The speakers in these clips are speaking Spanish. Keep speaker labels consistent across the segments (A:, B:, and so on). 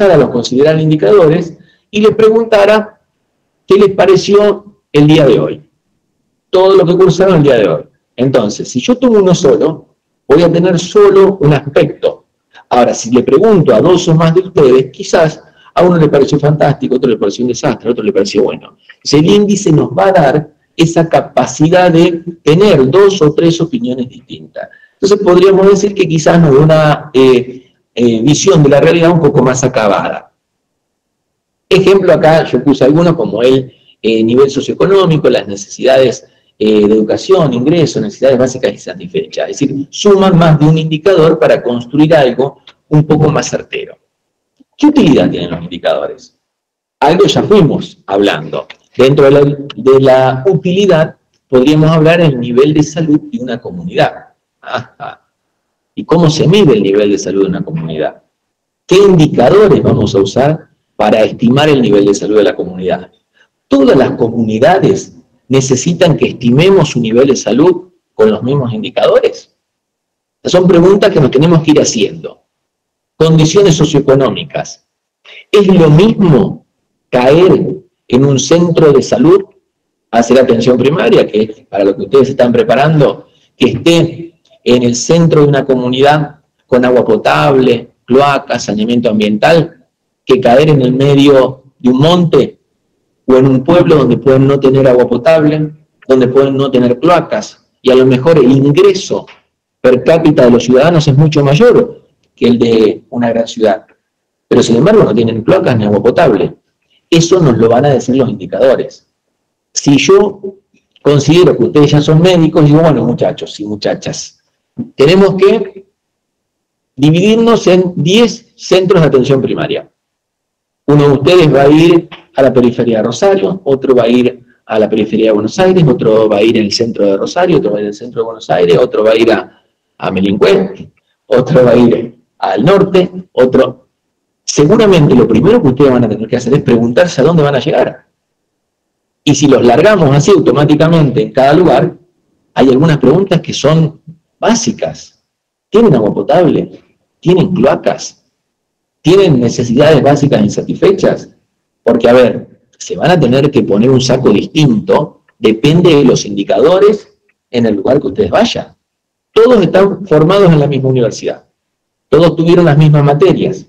A: los consideraran indicadores y les preguntara qué les pareció el día de hoy. Todo lo que cursaron el día de hoy. Entonces, si yo tomo uno solo, voy a tener solo un aspecto. Ahora, si le pregunto a 2 o más de ustedes, quizás a uno le pareció fantástico, a otro le pareció un desastre, a otro le pareció bueno. El índice nos va a dar esa capacidad de tener 2 o 3 opiniones distintas. Entonces podríamos decir que quizás nos da una visión de la realidad un poco más acabada. Ejemplo acá, yo puse algunos como el nivel socioeconómico, las necesidades de educación, ingresos, necesidades básicas y satisfechas. Es decir, suman más de un indicador para construir algo un poco más certero. ¿Qué utilidad tienen los indicadores? Algo ya fuimos hablando. Dentro de la utilidad podríamos hablar del nivel de salud de una comunidad. Ajá. ¿Y cómo se mide el nivel de salud de una comunidad? ¿Qué indicadores vamos a usar para estimar el nivel de salud de la comunidad? Todas las comunidades necesitan que estimemos su nivel de salud con los mismos indicadores. Son preguntas que nos tenemos que ir haciendo. Condiciones socioeconómicas. ¿Es lo mismo caer en un centro de salud a hacer atención primaria, que es para lo que ustedes se están preparando, que esté en el centro de una comunidad con agua potable, cloacas, saneamiento ambiental, que caer en el medio de un monte o en un pueblo donde pueden no tener agua potable, donde pueden no tener cloacas, y a lo mejor el ingreso per cápita de los ciudadanos es mucho mayor que el de una gran ciudad, pero sin embargo no tienen cloacas ni agua potable? Eso nos lo van a decir los indicadores. Si yo considero que ustedes ya son médicos, digo, bueno, muchachos y muchachas, tenemos que dividirnos en 10 centros de atención primaria. Uno de ustedes va a ir a la periferia de Rosario, otro va a ir a la periferia de Buenos Aires, otro va a ir en el centro de Rosario, otro va a ir en el centro de Buenos Aires, otro va a ir a Melincué, otro va a ir al norte, otro... Seguramente lo primero que ustedes van a tener que hacer es preguntarse a dónde van a llegar. Y si los largamos así automáticamente en cada lugar, hay algunas preguntas que son básicas. ¿Tienen agua potable? ¿Tienen cloacas? ¿Tienen necesidades básicas insatisfechas? Porque, a ver, se van a tener que poner un saco distinto, depende de los indicadores en el lugar que ustedes vayan. Todos están formados en la misma universidad. Todos tuvieron las mismas materias.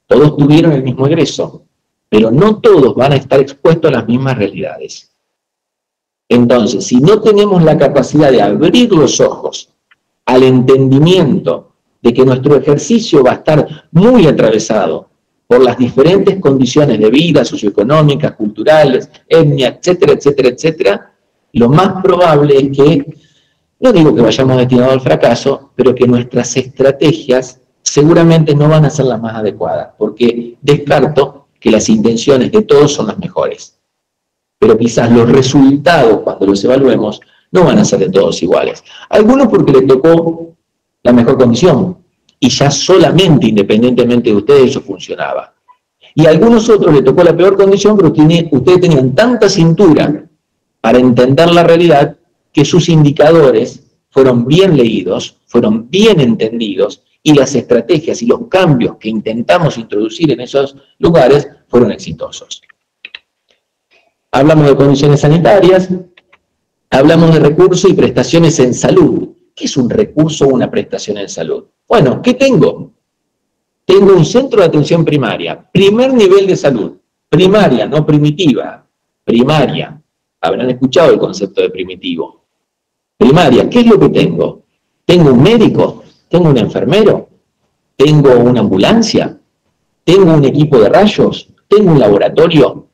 A: Todos tuvieron el mismo egreso, pero no todos van a estar expuestos a las mismas realidades. Entonces, si no tenemos la capacidad de abrir los ojos al entendimiento de que nuestro ejercicio va a estar muy atravesado por las diferentes condiciones de vida, socioeconómicas, culturales, etnia, etcétera, etcétera, etcétera, lo más probable es que, no digo que vayamos destinados al fracaso, pero que nuestras estrategias seguramente no van a ser las más adecuadas, porque descarto que las intenciones de todos son las mejores. Pero quizás los resultados, cuando los evaluemos, no van a ser de todos iguales. Algunos porque les tocó la mejor condición, y ya solamente, independientemente de ustedes, eso funcionaba. Y a algunos otros les tocó la peor condición, pero ustedes tenían tanta cintura para entender la realidad, que sus indicadores fueron bien leídos, fueron bien entendidos, y las estrategias y los cambios que intentamos introducir en esos lugares fueron exitosos. Hablamos de condiciones sanitarias, hablamos de recursos y prestaciones en salud. ¿Qué es un recurso o una prestación en salud? Bueno, ¿qué tengo? Tengo un centro de atención primaria, primer nivel de salud, primaria, no primitiva, primaria. Habrán escuchado el concepto de primitivo. Primaria, ¿qué es lo que tengo? Tengo un médico, tengo un enfermero, tengo una ambulancia, tengo un equipo de rayos, tengo un laboratorio.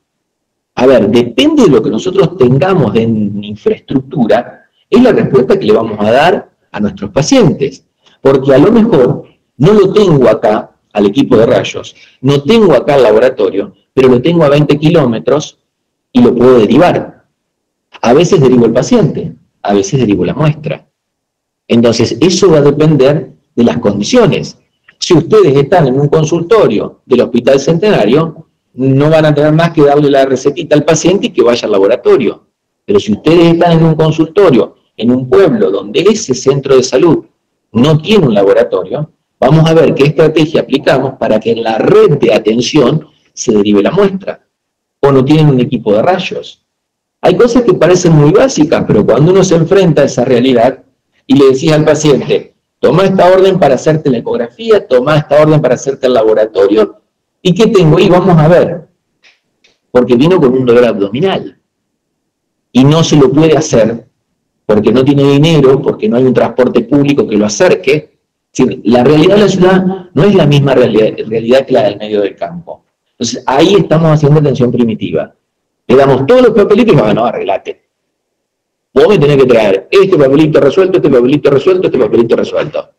A: A ver, depende de lo que nosotros tengamos de infraestructura, es la respuesta que le vamos a dar a nuestros pacientes. Porque a lo mejor no lo tengo acá, al equipo de rayos, no tengo acá el laboratorio, pero lo tengo a 20 kilómetros y lo puedo derivar. A veces derivo el paciente, a veces derivo la muestra. Entonces, eso va a depender de las condiciones. Si ustedes están en un consultorio del Hospital Centenario, no van a tener más que darle la recetita al paciente y que vaya al laboratorio. Pero si ustedes están en un consultorio, en un pueblo donde ese centro de salud no tiene un laboratorio, Vamos a ver qué estrategia aplicamos para que en la red de atención se derive la muestra. O no tienen un equipo de rayos. Hay cosas que parecen muy básicas, pero cuando uno se enfrenta a esa realidad y le decís al paciente, toma esta orden para hacerte la ecografía, toma esta orden para hacerte el laboratorio, ¿y qué tengo? Y vamos a ver, porque vino con un dolor abdominal y no se lo puede hacer porque no tiene dinero, porque no hay un transporte público que lo acerque. Es decir, la realidad de la ciudad no es la misma realidad que la del medio del campo. Entonces ahí estamos haciendo atención primitiva. Le damos todos los papelitos y no, arreglate. Vos me tenés que traer este papelito resuelto, este papelito resuelto, este papelito resuelto.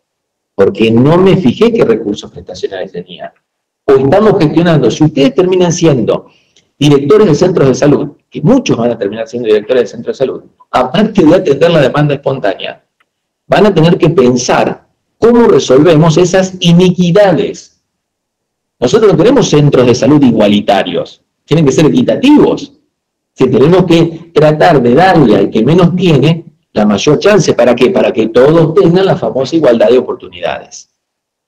A: Porque no me fijé qué recursos prestacionales tenía. O estamos gestionando, si ustedes terminan siendo directores de centros de salud, que muchos van a terminar siendo directores de centros de salud, aparte de atender la demanda espontánea, van a tener que pensar cómo resolvemos esas iniquidades. Nosotros no tenemos centros de salud igualitarios, tienen que ser equitativos. Si tenemos que tratar de darle al que menos tiene la mayor chance. ¿Para qué? Para que todos tengan la famosa igualdad de oportunidades.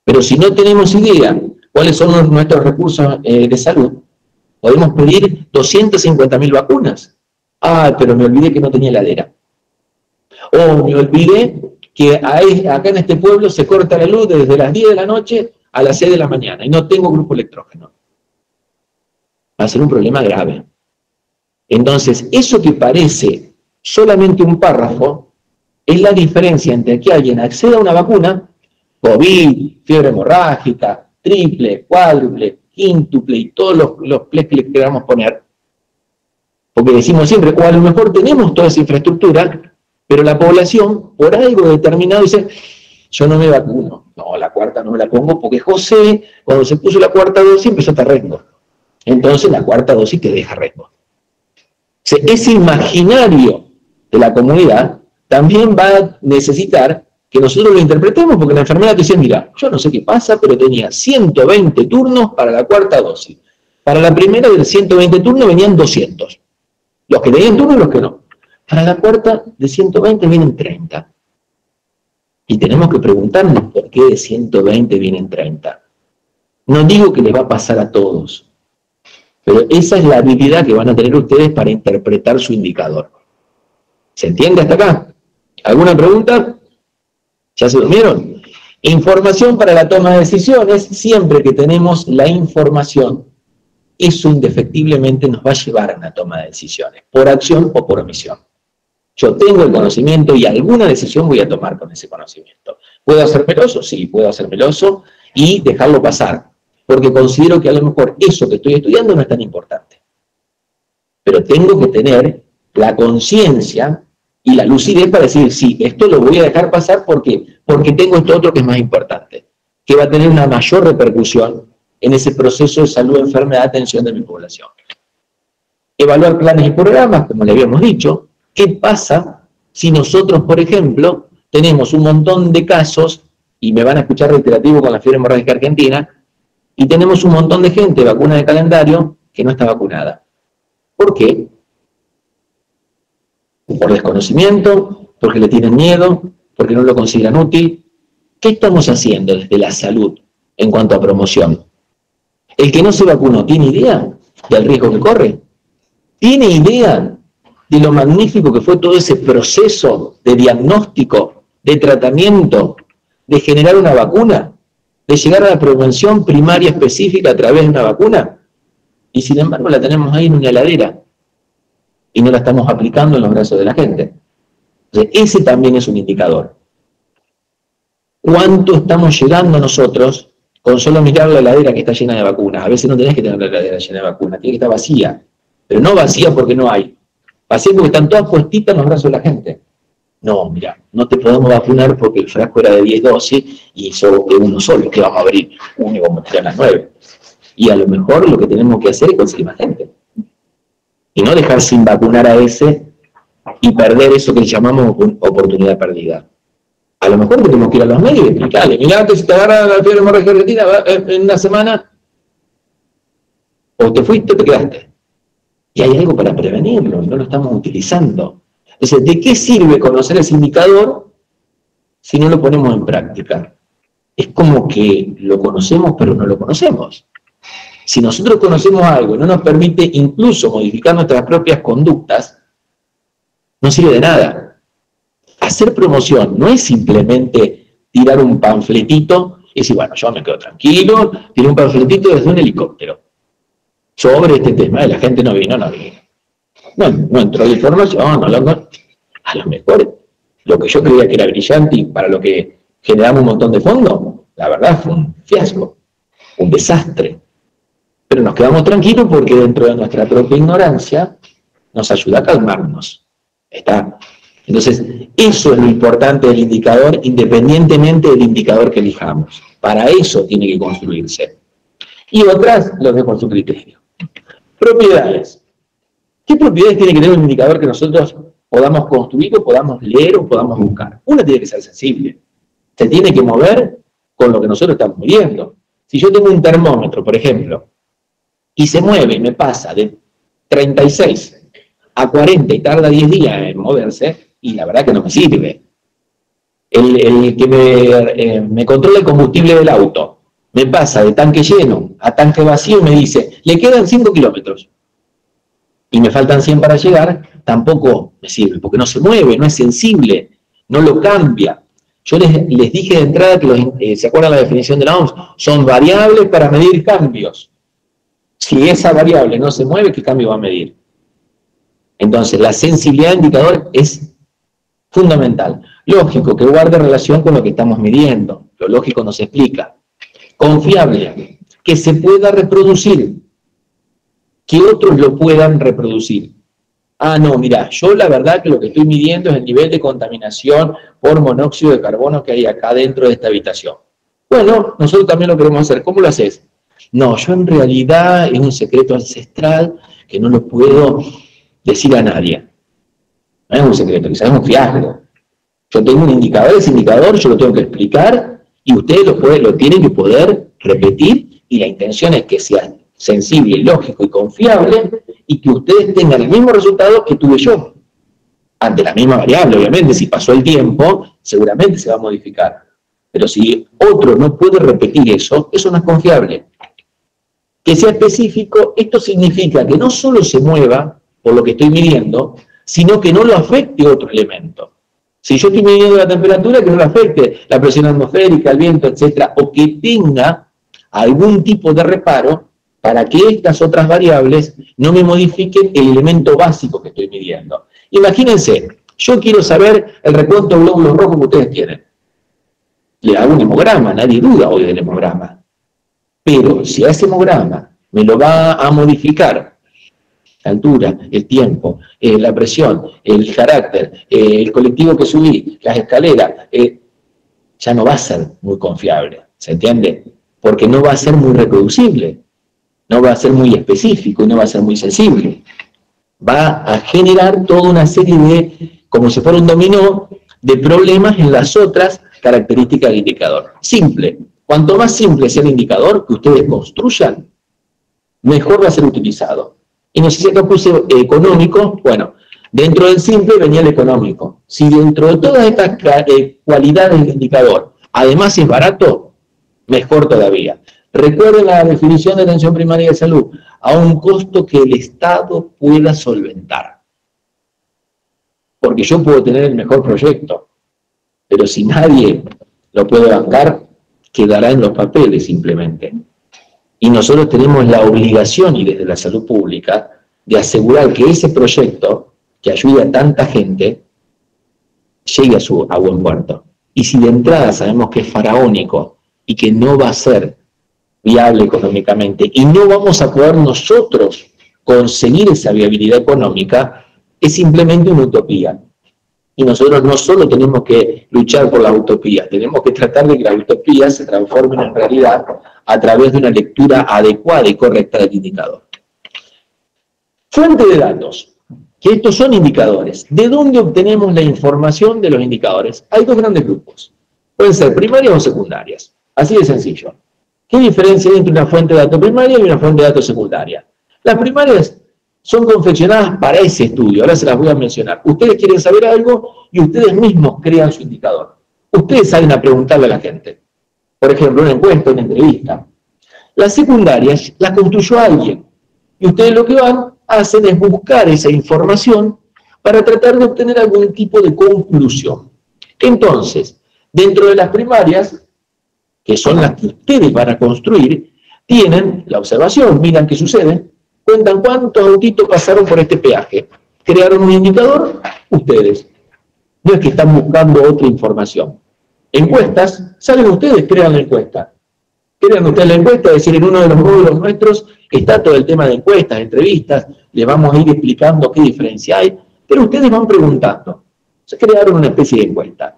A: Pero si no tenemos idea cuáles son nuestros recursos de salud, podemos pedir 250.000 vacunas. Ah, pero me olvidé que no tenía heladera. O me olvidé que acá en este pueblo se corta la luz desde las 10 de la noche a las 6 de la mañana y no tengo grupo electrógeno. Va a ser un problema grave. Entonces, eso que parece solamente un párrafo es la diferencia entre que alguien acceda a una vacuna, COVID, fiebre hemorrágica, triple, cuádruple, quíntuple y todos los ples que le queramos poner. Porque decimos siempre, o a lo mejor tenemos toda esa infraestructura, pero la población, por algo determinado, dice, yo no me vacuno. No, la cuarta no me la pongo porque José, cuando se puso la cuarta dosis, empezó a estar rengo. Entonces la cuarta dosis te deja rengo. Ese imaginario de la comunidad también va a necesitar que nosotros lo interpretemos, porque la enfermera te dice, mira, yo no sé qué pasa, pero tenía 120 turnos para la cuarta dosis. Para la primera de 120 turnos venían 200. Los que tenían turno y los que no. Para la cuarta de 120 vienen 30. Y tenemos que preguntarnos por qué de 120 vienen 30. No digo que les va a pasar a todos, pero esa es la habilidad que van a tener ustedes para interpretar su indicador. ¿Se entiende hasta acá? ¿Alguna pregunta? ¿Ya se durmieron? Información para la toma de decisiones. Siempre que tenemos la información, eso indefectiblemente nos va a llevar a una toma de decisiones, por acción o por omisión. Yo tengo el conocimiento y alguna decisión voy a tomar con ese conocimiento. ¿Puedo hacérmeloso? Sí, puedo hacérmeloso y dejarlo pasar, porque considero que a lo mejor eso que estoy estudiando no es tan importante. Pero tengo que tener la conciencia y la lucidez para decir, sí, esto lo voy a dejar pasar porque tengo esto otro que es más importante, que va a tener una mayor repercusión en ese proceso de salud, enfermedad, atención de mi población. Evaluar planes y programas, como le habíamos dicho. ¿Qué pasa si nosotros, por ejemplo, tenemos un montón de casos, y me van a escuchar reiterativo con la fiebre hemorrágica argentina, y tenemos un montón de gente vacuna de calendario que no está vacunada? ¿Por qué? Por desconocimiento, porque le tienen miedo, porque no lo consideran útil. ¿Qué estamos haciendo desde la salud en cuanto a promoción? ¿El que no se vacunó tiene idea del riesgo que corre? ¿Tiene idea de lo magnífico que fue todo ese proceso de diagnóstico, de tratamiento, de generar una vacuna, de llegar a la prevención primaria específica a través de una vacuna? Y sin embargo la tenemos ahí en una heladera y no la estamos aplicando en los brazos de la gente. Entonces, ese también es un indicador. ¿Cuánto estamos llegando nosotros con solo mirar la heladera que está llena de vacunas? A veces no tenés que tener la heladera llena de vacunas, tiene que estar vacía. Pero no vacía porque no hay. Vacía porque están todas puestitas en los brazos de la gente. No, mira, no te podemos vacunar porque el frasco era de 10 dosis y solo de uno solo, que vamos a abrir uno y vamos a tirar las 9. Y a lo mejor lo que tenemos que hacer es conseguir más gente. Y no dejar sin vacunar a ese y perder eso que llamamos oportunidad perdida. A lo mejor tenemos que ir a los medios y explicarle, mirá que si te agarra la fiebre hemorrágica argentina en una semana, o te fuiste o te quedaste. Y hay algo para prevenirlo, no lo estamos utilizando. Entonces, ¿de qué sirve conocer ese indicador si no lo ponemos en práctica? es como que lo conocemos pero no lo conocemos. Si nosotros conocemos algo y no nos permite incluso modificar nuestras propias conductas, no sirve de nada. Hacer promoción no es simplemente tirar un panfletito y decir, bueno, yo me quedo tranquilo, tiré un panfletito desde un helicóptero sobre este tema, y la gente no vino. No entró la información, a lo mejor lo que yo creía que era brillante y para lo que generamos un montón de fondos, la verdad fue un fiasco, un desastre. Pero nos quedamos tranquilos porque dentro de nuestra propia ignorancia nos ayuda a calmarnos. Entonces, eso es lo importante del indicador, independientemente del indicador que elijamos. Para eso tiene que construirse. Y otras los dejo a su criterio. Propiedades. ¿Qué propiedades tiene que tener un indicador que nosotros podamos construir o podamos leer o podamos buscar? Una tiene que ser sensible. Se tiene que mover con lo que nosotros estamos midiendo. Si yo tengo un termómetro, por ejemplo, y se mueve y me pasa de 36 a 40 y tarda 10 días en moverse, y la verdad que no me sirve. El que me controla el combustible del auto, me pasa de tanque lleno a tanque vacío y me dice, le quedan 5 kilómetros, y me faltan 100 para llegar, tampoco me sirve, porque no se mueve, no es sensible, no lo cambia. Yo les dije de entrada que ¿se acuerdan la definición de la OMS? Son variables para medir cambios. Si esa variable no se mueve, ¿qué cambio va a medir? Entonces, la sensibilidad del indicador es fundamental. Lógico, que guarde relación con lo que estamos midiendo. Lo lógico nos explica. Confiable, que se pueda reproducir. Que otros lo puedan reproducir. Ah, no, mira, yo la verdad que lo que estoy midiendo es el nivel de contaminación por monóxido de carbono que hay acá dentro de esta habitación. Bueno, nosotros también lo queremos hacer. ¿Cómo lo haces? No, yo en realidad es un secreto ancestral que no lo puedo decir a nadie. No es un secreto, quizás es un fiasco. Yo tengo un indicador, ese indicador yo lo tengo que explicar y ustedes lo tienen que poder repetir y la intención es que sea sensible, lógico y confiable y que ustedes tengan el mismo resultado que tuve yo. Ante la misma variable, obviamente, si pasó el tiempo, seguramente se va a modificar. Pero si otro no puede repetir eso, eso no es confiable. Que sea específico, esto significa que no solo se mueva por lo que estoy midiendo, sino que no lo afecte otro elemento. Si yo estoy midiendo la temperatura, que no lo afecte la presión atmosférica, el viento, etc., o que tenga algún tipo de reparo para que estas otras variables no me modifiquen el elemento básico que estoy midiendo. Imagínense, yo quiero saber el recuento de glóbulos rojos que ustedes tienen. Le hago un hemograma, nadie duda hoy del hemograma. Pero si a ese hemograma me lo va a modificar la altura, el tiempo, la presión, el carácter, el colectivo que subí, las escaleras, ya no va a ser muy confiable, ¿se entiende? Porque no va a ser muy reproducible, no va a ser muy específico y no va a ser muy sensible. Va a generar toda una serie de, como si fuera un dominó, de problemas en las otras características del indicador. Simple. Cuanto más simple sea el indicador que ustedes construyan, mejor va a ser utilizado. Y no sé si acá puse económico, bueno, dentro del simple venía el económico. Si dentro de todas estas cualidades del indicador, además es barato, mejor todavía. Recuerden la definición de atención primaria de salud, a un costo que el Estado pueda solventar. Porque yo puedo tener el mejor proyecto, pero si nadie lo puede bancar, quedará en los papeles simplemente. Y nosotros tenemos la obligación, y desde la salud pública, de asegurar que ese proyecto, que ayude a tanta gente, llegue a buen puerto. Y si de entrada sabemos que es faraónico y que no va a ser viable económicamente, y no vamos a poder nosotros conseguir esa viabilidad económica, es simplemente una utopía. Y nosotros no solo tenemos que luchar por la utopía, tenemos que tratar de que las utopías se transformen en realidad a través de una lectura adecuada y correcta del indicador. Fuente de datos, que estos son indicadores. ¿De dónde obtenemos la información de los indicadores? Hay dos grandes grupos. Pueden ser primarias o secundarias. Así de sencillo. ¿Qué diferencia hay entre una fuente de datos primaria y una fuente de datos secundaria? Las primarias son confeccionadas para ese estudio, ahora se las voy a mencionar. Ustedes quieren saber algo y ustedes mismos crean su indicador. Ustedes salen a preguntarle a la gente. por ejemplo, una encuesta, una entrevista. Las secundarias las construyó alguien. Y ustedes lo que hacen es buscar esa información para tratar de obtener algún tipo de conclusión. Entonces, dentro de las primarias, que son las que ustedes van a construir, tienen la observación, miran qué sucede, cuentan cuántos autitos pasaron por este peaje. Crearon un indicador, ustedes. No es que están buscando otra información. Encuestas, salen ustedes, crean la encuesta. Crean ustedes la encuesta, es decir, en uno de los módulos nuestros está todo el tema de encuestas, entrevistas, les vamos a ir explicando qué diferencia hay, pero ustedes van preguntando. Se crearon una especie de encuesta.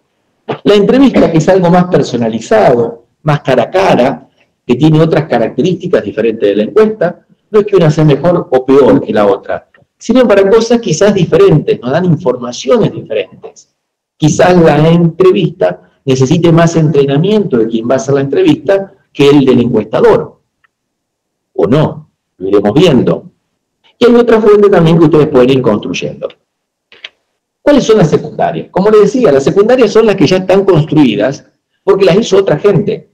A: La entrevista, que es algo más personalizado, más cara a cara, que tiene otras características diferentes de la encuesta, no es que una sea mejor o peor que la otra, sino para cosas quizás diferentes, nos dan informaciones diferentes. Quizás la entrevista necesite más entrenamiento de quien va a hacer la entrevista que el del encuestador. O no, lo iremos viendo. Y hay otra fuente también que ustedes pueden ir construyendo. ¿Cuáles son las secundarias? Como les decía, las secundarias son las que ya están construidas porque las hizo otra gente.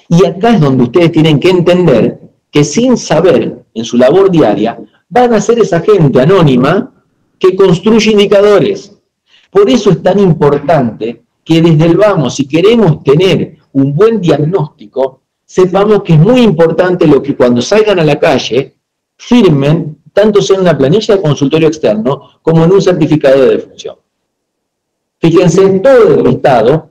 A: Y acá es donde ustedes tienen que entender que sin saber en su labor diaria van a ser esa gente anónima que construye indicadores. Por eso es tan importante que desde el vamos, si queremos tener un buen diagnóstico, sepamos que es muy importante lo que cuando salgan a la calle firmen, tanto sea en una planilla de consultorio externo como en un certificado de defunción. Fíjense, todo el listado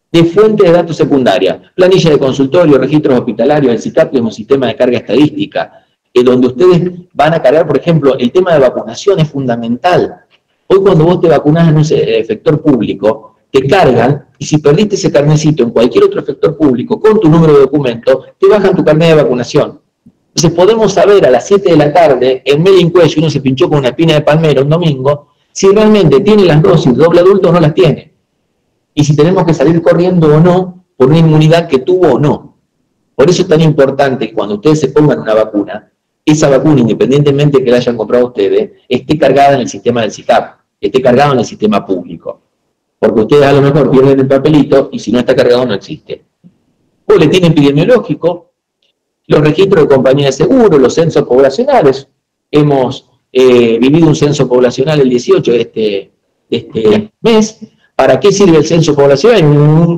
A: de fuentes de datos secundarias, planilla de consultorio, registros hospitalarios, el SICAP es un sistema de carga estadística, donde ustedes van a cargar, por ejemplo, el tema de vacunación es fundamental. Hoy cuando vos te vacunás en un efector público, te cargan, y si perdiste ese carnecito en cualquier otro efector público con tu número de documento, te bajan tu carnet de vacunación. Entonces podemos saber a las 7 de la tarde, en Melincuello, uno se pinchó con una espina de palmera un domingo, si realmente tiene las dosis de doble adulto o no las tiene. Y si tenemos que salir corriendo o no, por una inmunidad que tuvo o no. Por eso es tan importante que cuando ustedes se pongan una vacuna, esa vacuna, independientemente de que la hayan comprado ustedes, esté cargada en el sistema del SICAP, esté cargada en el sistema público. Porque ustedes a lo mejor pierden el papelito y si no está cargado no existe. Boletín epidemiológico, los registros de compañía de seguro, los censos poblacionales. Hemos vivido un censo poblacional el 18 de este mes. ¿Para qué sirve el censo poblacional?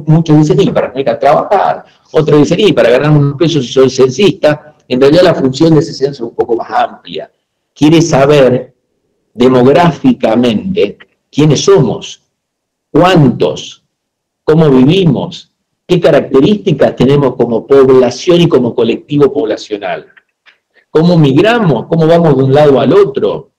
A: Muchos dicen, y para no ir a trabajar. Otros dicen, y para ganar unos pesos si soy censista. En realidad la función de ese censo es un poco más amplia. Quiere saber demográficamente quiénes somos, cuántos, cómo vivimos, qué características tenemos como población y como colectivo poblacional. ¿Cómo migramos? ¿Cómo vamos de un lado al otro?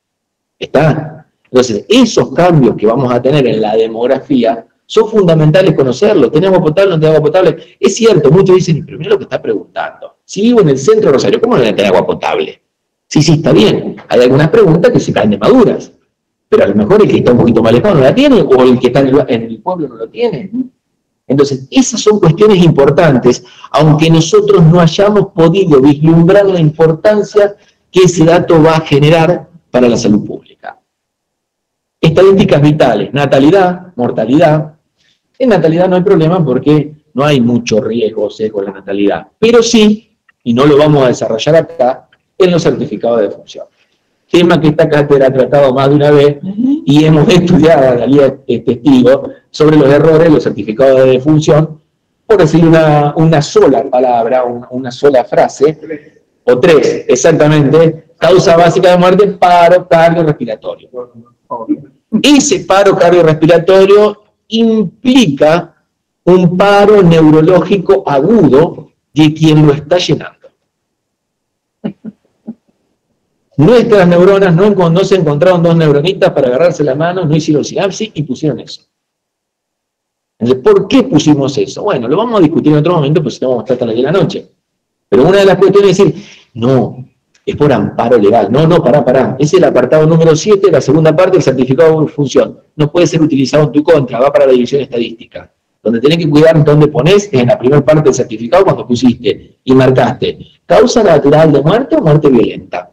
A: ¿Está? Entonces, esos cambios que vamos a tener en la demografía son fundamentales conocerlos. ¿Tenemos agua potable o no tenemos agua potable? Es cierto, muchos dicen, pero mira lo que está preguntando. Si vivo en el centro de Rosario, ¿cómo no voy a tener agua potable? Sí, está bien. Hay algunas preguntas que se caen de maduras. Pero a lo mejor el que está un poquito más lejano no la tiene, o el que está en el pueblo no lo tiene. Entonces, esas son cuestiones importantes, aunque nosotros no hayamos podido vislumbrar la importancia que ese dato va a generar para la salud pública. Estadísticas vitales, natalidad, mortalidad. En natalidad no hay problema porque no hay mucho riesgo o sesgo en la natalidad, pero sí, y no lo vamos a desarrollar acá, en los certificados de defunción. Tema que esta cátedra ha tratado más de una vez y hemos estudiado a Dalía testigo sobre los errores de los certificados de defunción, por decir una sola palabra, una sola frase, o tres, exactamente, causa básica de muerte, paro cardiorrespiratorio. Ese paro cardiorrespiratorio implica un paro neurológico agudo de quien lo está llenando. Nuestras neuronas no se encontraron dos neuronitas para agarrarse la mano, no hicieron sinapsis y pusieron eso. Entonces, ¿por qué pusimos eso? Bueno, lo vamos a discutir en otro momento, pues si no vamos a estar hasta las 10 de la noche. Pero una de las cuestiones es decir, no, es por amparo legal. No, pará. Es el apartado número 7, la segunda parte del certificado de función. No puede ser utilizado en tu contra, va para la división estadística. Donde tenés que cuidar dónde ponés es en la primera parte del certificado cuando pusiste y marcaste causa natural de muerte o muerte violenta.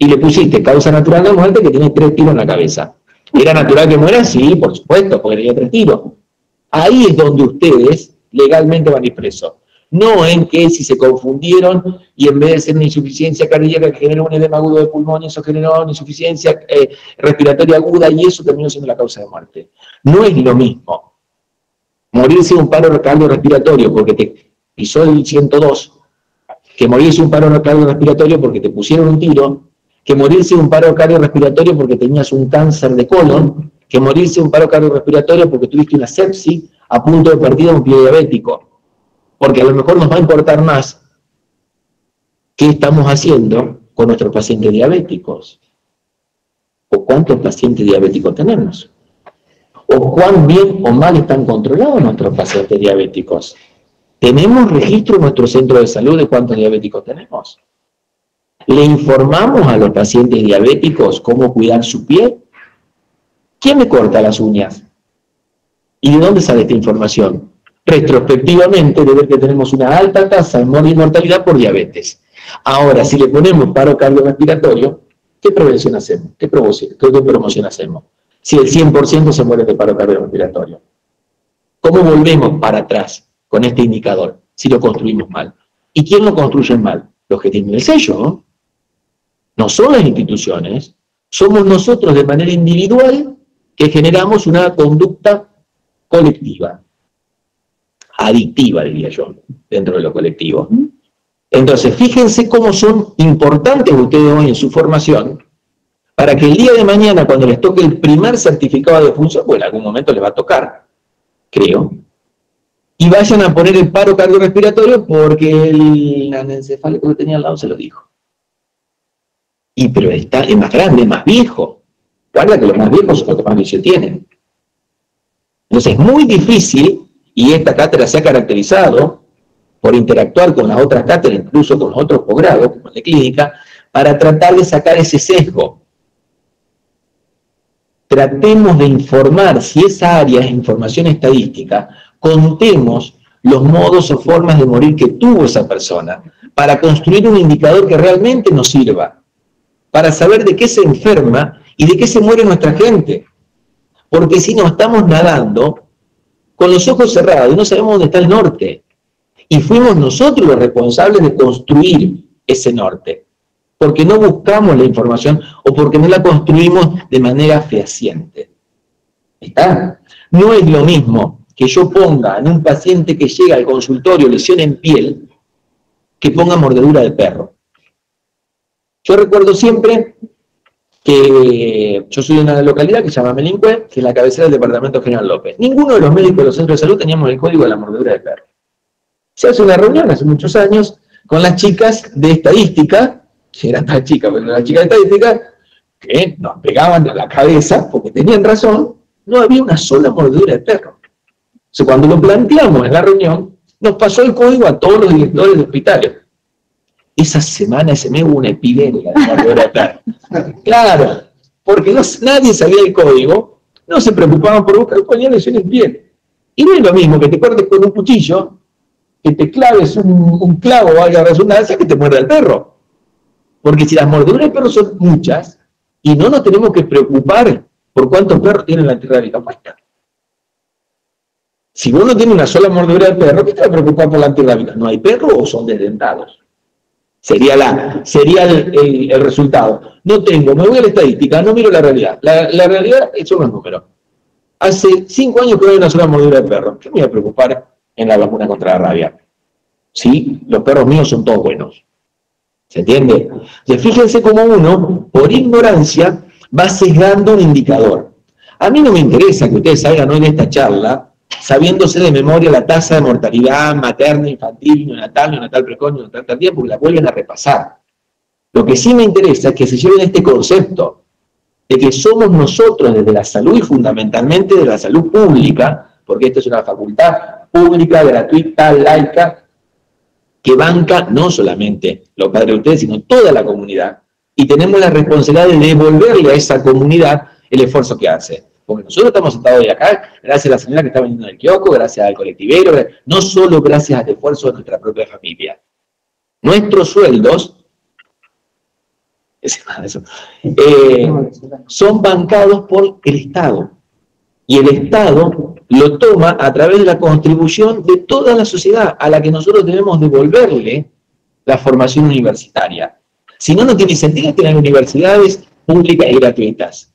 A: Y le pusiste causa natural de muerte que tiene 3 tiros en la cabeza. ¿Era natural que muera? Sí, por supuesto, porque tenía 3 tiros. Ahí es donde ustedes legalmente van a ir presos. No en que si se confundieron y en vez de ser una insuficiencia cardíaca que generó un edema agudo de pulmón, eso generó una insuficiencia respiratoria aguda y eso terminó siendo la causa de muerte. No es lo mismo morirse de un paro cardiorrespiratorio porque te pisó el 102, que morirse de un paro cardiorrespiratorio porque te pusieron un tiro, que morirse de un paro cardiorrespiratorio porque tenías un cáncer de colon, que morirse de un paro cardiorrespiratorio porque tuviste una sepsis a punto de perder un pie diabético. Porque a lo mejor nos va a importar más qué estamos haciendo con nuestros pacientes diabéticos, o cuántos pacientes diabéticos tenemos, o cuán bien o mal están controlados nuestros pacientes diabéticos. ¿Tenemos registro en nuestro centro de salud de cuántos diabéticos tenemos? ¿Le informamos a los pacientes diabéticos cómo cuidar su pie? ¿Quién me corta las uñas? ¿Y de dónde sale esta información? Retrospectivamente, de ver que tenemos una alta tasa de mortalidad por diabetes. Ahora, si le ponemos paro cardiorrespiratorio, ¿qué prevención hacemos? ¿Qué promoción hacemos? Si el 100% se muere de paro cardiorrespiratorio. ¿Cómo volvemos para atrás con este indicador si lo construimos mal? ¿Y quién lo construye mal? Los que tienen el sello, ¿no? No son las instituciones, somos nosotros de manera individual que generamos una conducta colectiva. Adictiva, diría yo, dentro de lo colectivo. Entonces, fíjense cómo son importantes ustedes hoy en su formación, para que el día de mañana, cuando les toque el primer certificado de función, pues en algún momento les va a tocar, creo, y vayan a poner el paro cardiorrespiratorio porque el anencefálico que tenía al lado se lo dijo. Pero es más grande, es más viejo. Guarda que los más viejos son los que más vicio tienen. Entonces es muy difícil, y esta cátedra se ha caracterizado por interactuar con las otras cátedras, incluso con los otros posgrados, como el de clínica, para tratar de sacar ese sesgo. Tratemos de informar, si esa área es información estadística, contemos los modos o formas de morir que tuvo esa persona, para construir un indicador que realmente nos sirva, para saber de qué se enferma y de qué se muere nuestra gente. Porque si no, estamos nadando con los ojos cerrados y no sabemos dónde está el norte. Y fuimos nosotros los responsables de construir ese norte, porque no buscamos la información o porque no la construimos de manera fehaciente. ¿Está? No es lo mismo que yo ponga en un paciente que llega al consultorio lesión en piel, que ponga mordedura de perro. Yo recuerdo siempre que yo soy de una localidad que se llama Melincue, que es la cabecera del departamento General López. Ninguno de los médicos de los centros de salud teníamos el código de la mordedura de perro. Se hace una reunión hace muchos años con las chicas de estadística, que eran tan chicas, pero las chicas de estadística, que nos pegaban a la cabeza, porque tenían razón, no había una sola mordedura de perro. O sea, cuando lo planteamos en la reunión, nos pasó el código a todos los directores de hospitales. Esa semana, ese mes, hubo una epidemia de mordedura de perro. Claro, porque nadie sabía el código, no se preocupaban por buscar, ponían lesiones bien. Y no es lo mismo que te cortes con un cuchillo, que te claves un clavo, valga la redundancia, que te muerda el perro. Porque si las mordeduras de perro son muchas, y no nos tenemos que preocupar por cuántos perros tienen la antirrábica puesta. Si vos no tienes una sola mordedura de perro, ¿qué te va a preocupar por la antirrábica? ¿No hay perro o son desdentados? Sería el resultado. No tengo, me voy a la estadística, no miro la realidad. La realidad son los números. Hace 5 años que no hay una sola mordedura de perro. ¿Qué me voy a preocupar en la vacuna contra la rabia? Sí, los perros míos son todos buenos. ¿Se entiende? Entonces, fíjense cómo uno, por ignorancia, va sesgando un indicador. A mí no me interesa que ustedes salgan hoy de esta charla sabiéndose de memoria la tasa de mortalidad materna, infantil, neonatal precoz, neonatal tardía, porque la vuelven a repasar. Lo que sí me interesa es que se lleven este concepto de que somos nosotros desde la salud y fundamentalmente de la salud pública, porque esta es una facultad pública, gratuita, laica, que banca no solamente los padres de ustedes, sino toda la comunidad. Y tenemos la responsabilidad de devolverle a esa comunidad el esfuerzo que hace. Porque nosotros estamos sentados hoy acá, gracias a la señora que está vendiendo en el kiosco, gracias al colectivero, no solo gracias al esfuerzo de nuestra propia familia. Nuestros sueldos son bancados por el Estado. Y el Estado lo toma a través de la contribución de toda la sociedad, a la que nosotros debemos devolverle la formación universitaria. Si no, no tiene sentido tener universidades públicas y gratuitas.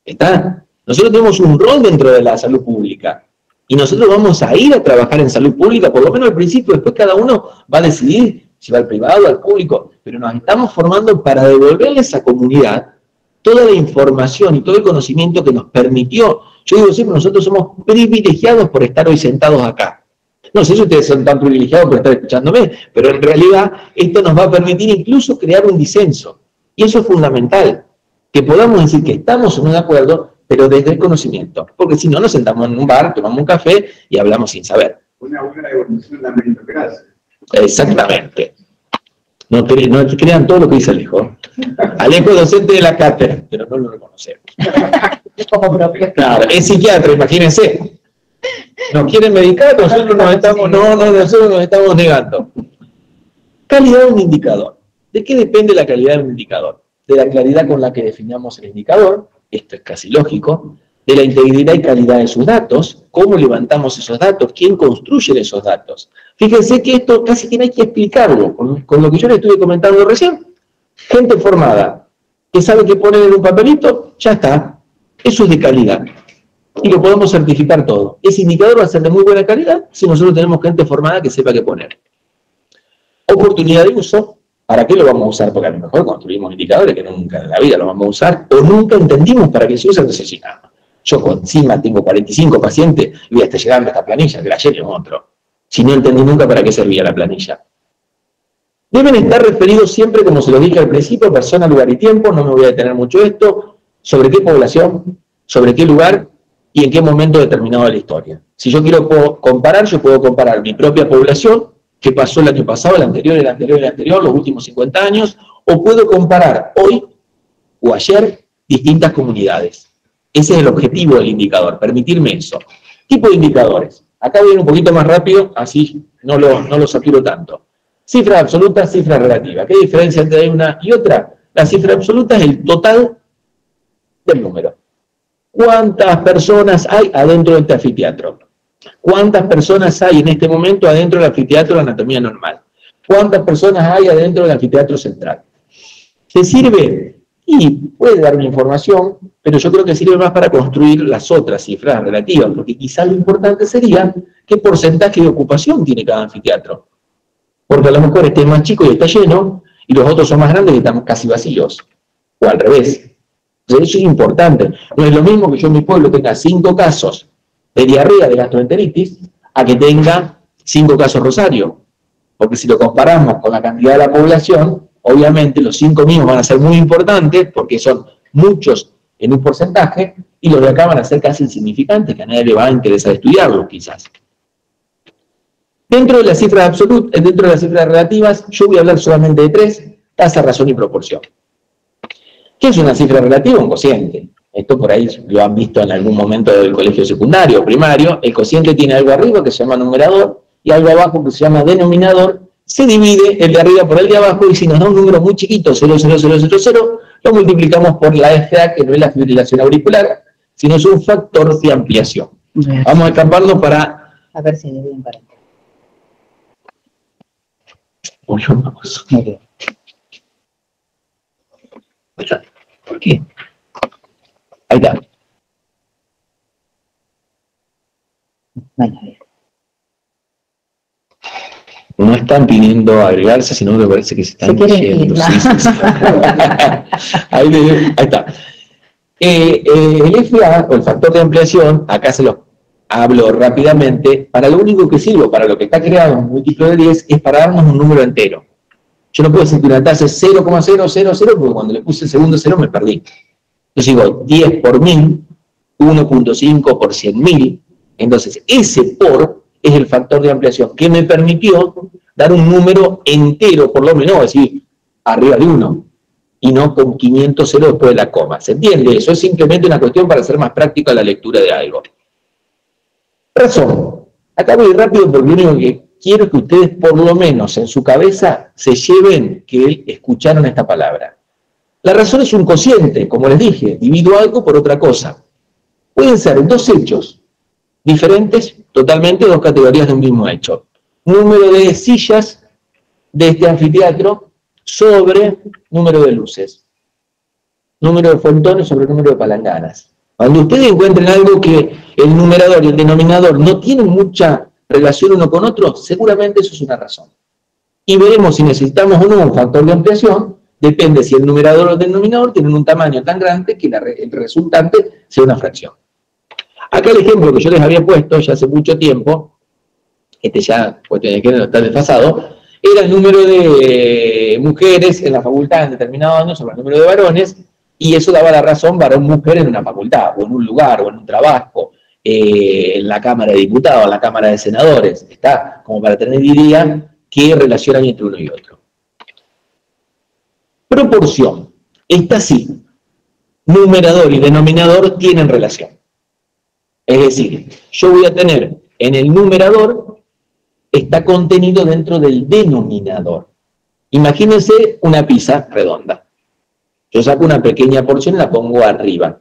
A: ¿Está? Nosotros tenemos un rol dentro de la salud pública. Y nosotros vamos a ir a trabajar en salud pública, por lo menos al principio, después cada uno va a decidir si va al privado, al público, pero nos estamos formando para devolverle a esa comunidad toda la información y todo el conocimiento que nos permitió. Yo digo siempre, nosotros somos privilegiados por estar hoy sentados acá. No sé si ustedes son tan privilegiados por estar escuchándome, pero en realidad esto nos va a permitir incluso crear un disenso. Y eso es fundamental, que podamos decir que estamos o no de acuerdo, pero desde el conocimiento. Porque si no, nos sentamos en un bar, tomamos un café y hablamos sin saber.
B: Una buena evolución de la meritocracia.
A: Exactamente. No crean todo lo que dice Alejo. Alejo es docente de la cátedra, pero no lo reconocemos. Claro, es psiquiatra, imagínense. Nos quieren medicar, nosotros nos estamos negando. Calidad de un indicador. ¿De qué depende la calidad de un indicador? De la claridad con la que definamos el indicador, esto es casi lógico, de la integridad y calidad de sus datos, cómo levantamos esos datos, quién construye esos datos. Fíjense que esto casi que no hay que explicarlo, con lo que yo les estuve comentando recién. Gente formada, que sabe qué poner en un papelito, ya está. Eso es de calidad. Y lo podemos certificar todo. Ese indicador va a ser de muy buena calidad si nosotros tenemos gente formada que sepa qué poner. Oportunidad de uso. ¿Para qué lo vamos a usar? Porque a lo mejor construimos indicadores que nunca en la vida lo vamos a usar, o nunca entendimos para qué se usa, entonces sí, no. Yo encima tengo 45 pacientes y voy a estar llegando a esta planilla, que la llene otro. Si no entendí nunca para qué servía la planilla. Deben estar referidos siempre, como se lo dije al principio, persona, lugar y tiempo, no me voy a detener mucho esto, sobre qué población, sobre qué lugar y en qué momento determinado de la historia. Si yo quiero comparar, yo puedo comparar mi propia población, qué pasó el año pasado, el anterior, los últimos 50 años, o puedo comparar hoy o ayer distintas comunidades. Ese es el objetivo del indicador, permitirme eso. Tipo de indicadores. Acá voy un poquito más rápido, así no lo saturo tanto. Cifra absoluta, cifra relativa. ¿Qué diferencia entre una y otra? La cifra absoluta es el total del número. ¿Cuántas personas hay adentro de este anfiteatro? ¿Cuántas personas hay en este momento adentro del anfiteatro de anatomía normal? ¿Cuántas personas hay adentro del anfiteatro central? ¿Te sirve? Y puede darme información, pero yo creo que sirve más para construir las otras cifras relativas, porque quizás lo importante sería qué porcentaje de ocupación tiene cada anfiteatro. Porque a lo mejor este es más chico y está lleno, y los otros son más grandes y están casi vacíos. O al revés. Entonces eso es importante. No es lo mismo que yo en mi pueblo tenga 5 casos de diarrea, de gastroenteritis, a que tenga 5 casos Rosario. Porque si lo comparamos con la cantidad de la población, obviamente los 5 míos van a ser muy importantes, porque son muchos en un porcentaje, y los de acá van a ser casi insignificantes, que a nadie le va a interesar estudiarlos, quizás. Dentro de las cifras absolutas, dentro de las cifras relativas, yo voy a hablar solamente de 3, tasa, razón y proporción. ¿Qué es una cifra relativa? Un cociente. Esto por ahí lo han visto en algún momento del colegio secundario o primario. El cociente tiene algo arriba que se llama numerador y algo abajo que se llama denominador. Se divide el de arriba por el de abajo y si nos da un número muy chiquito, 0,0000, lo multiplicamos por la FA, que no es la fibrilación auricular, sino es un factor de ampliación. Vamos a escaparlo para...
C: A ver si dividen para...
A: Uy, vamos. ¿Por qué? Ahí está. No están pidiendo agregarse, sino que me parece que se están yendo. Sí. Ahí está. El FA, o el factor de ampliación, acá se lo hablo rápidamente, para lo único que sirve, para lo que está creado en un múltiplo de 10, es para darnos un número entero. Yo no puedo decir que una tasa es 0,000, porque cuando le puse el segundo 0 me perdí. Yo digo 10 por 1000, 1.5 por 100.000, entonces ese por es el factor de ampliación que me permitió dar un número entero, por lo menos, es decir, arriba de 1, y no con 500 ceros después de la coma. ¿Se entiende? Eso es simplemente una cuestión para hacer más práctica la lectura de algo. Razón. Acá voy rápido porque lo único que quiero es que ustedes por lo menos en su cabeza se lleven que escucharon esta palabra. La razón es un cociente, como les dije, divido algo por otra cosa. Pueden ser dos hechos diferentes, totalmente dos categorías de un mismo hecho. Número de sillas de este anfiteatro sobre número de luces. Número de frontones sobre número de palanganas. Cuando ustedes encuentren algo que el numerador y el denominador no tienen mucha relación uno con otro, seguramente eso es una razón. Y veremos si necesitamos o no un factor de ampliación, depende si el numerador o el denominador tienen un tamaño tan grande que el resultante sea una fracción. Acá el ejemplo que yo les había puesto ya hace mucho tiempo, este ya, cuestión de género está desfasado, era el número de mujeres en la facultad en determinado año sobre el número de varones, y eso daba la razón varón-mujer en una facultad, o en un lugar, o en un trabajo, en la Cámara de Diputados, en la Cámara de Senadores. Está como para tener idea qué relación hay entre uno y otro. Proporción. Está así. Numerador y denominador tienen relación. Es decir, yo voy a tener en el numerador, está contenido dentro del denominador. Imagínense una pizza redonda. Yo saco una pequeña porción y la pongo arriba,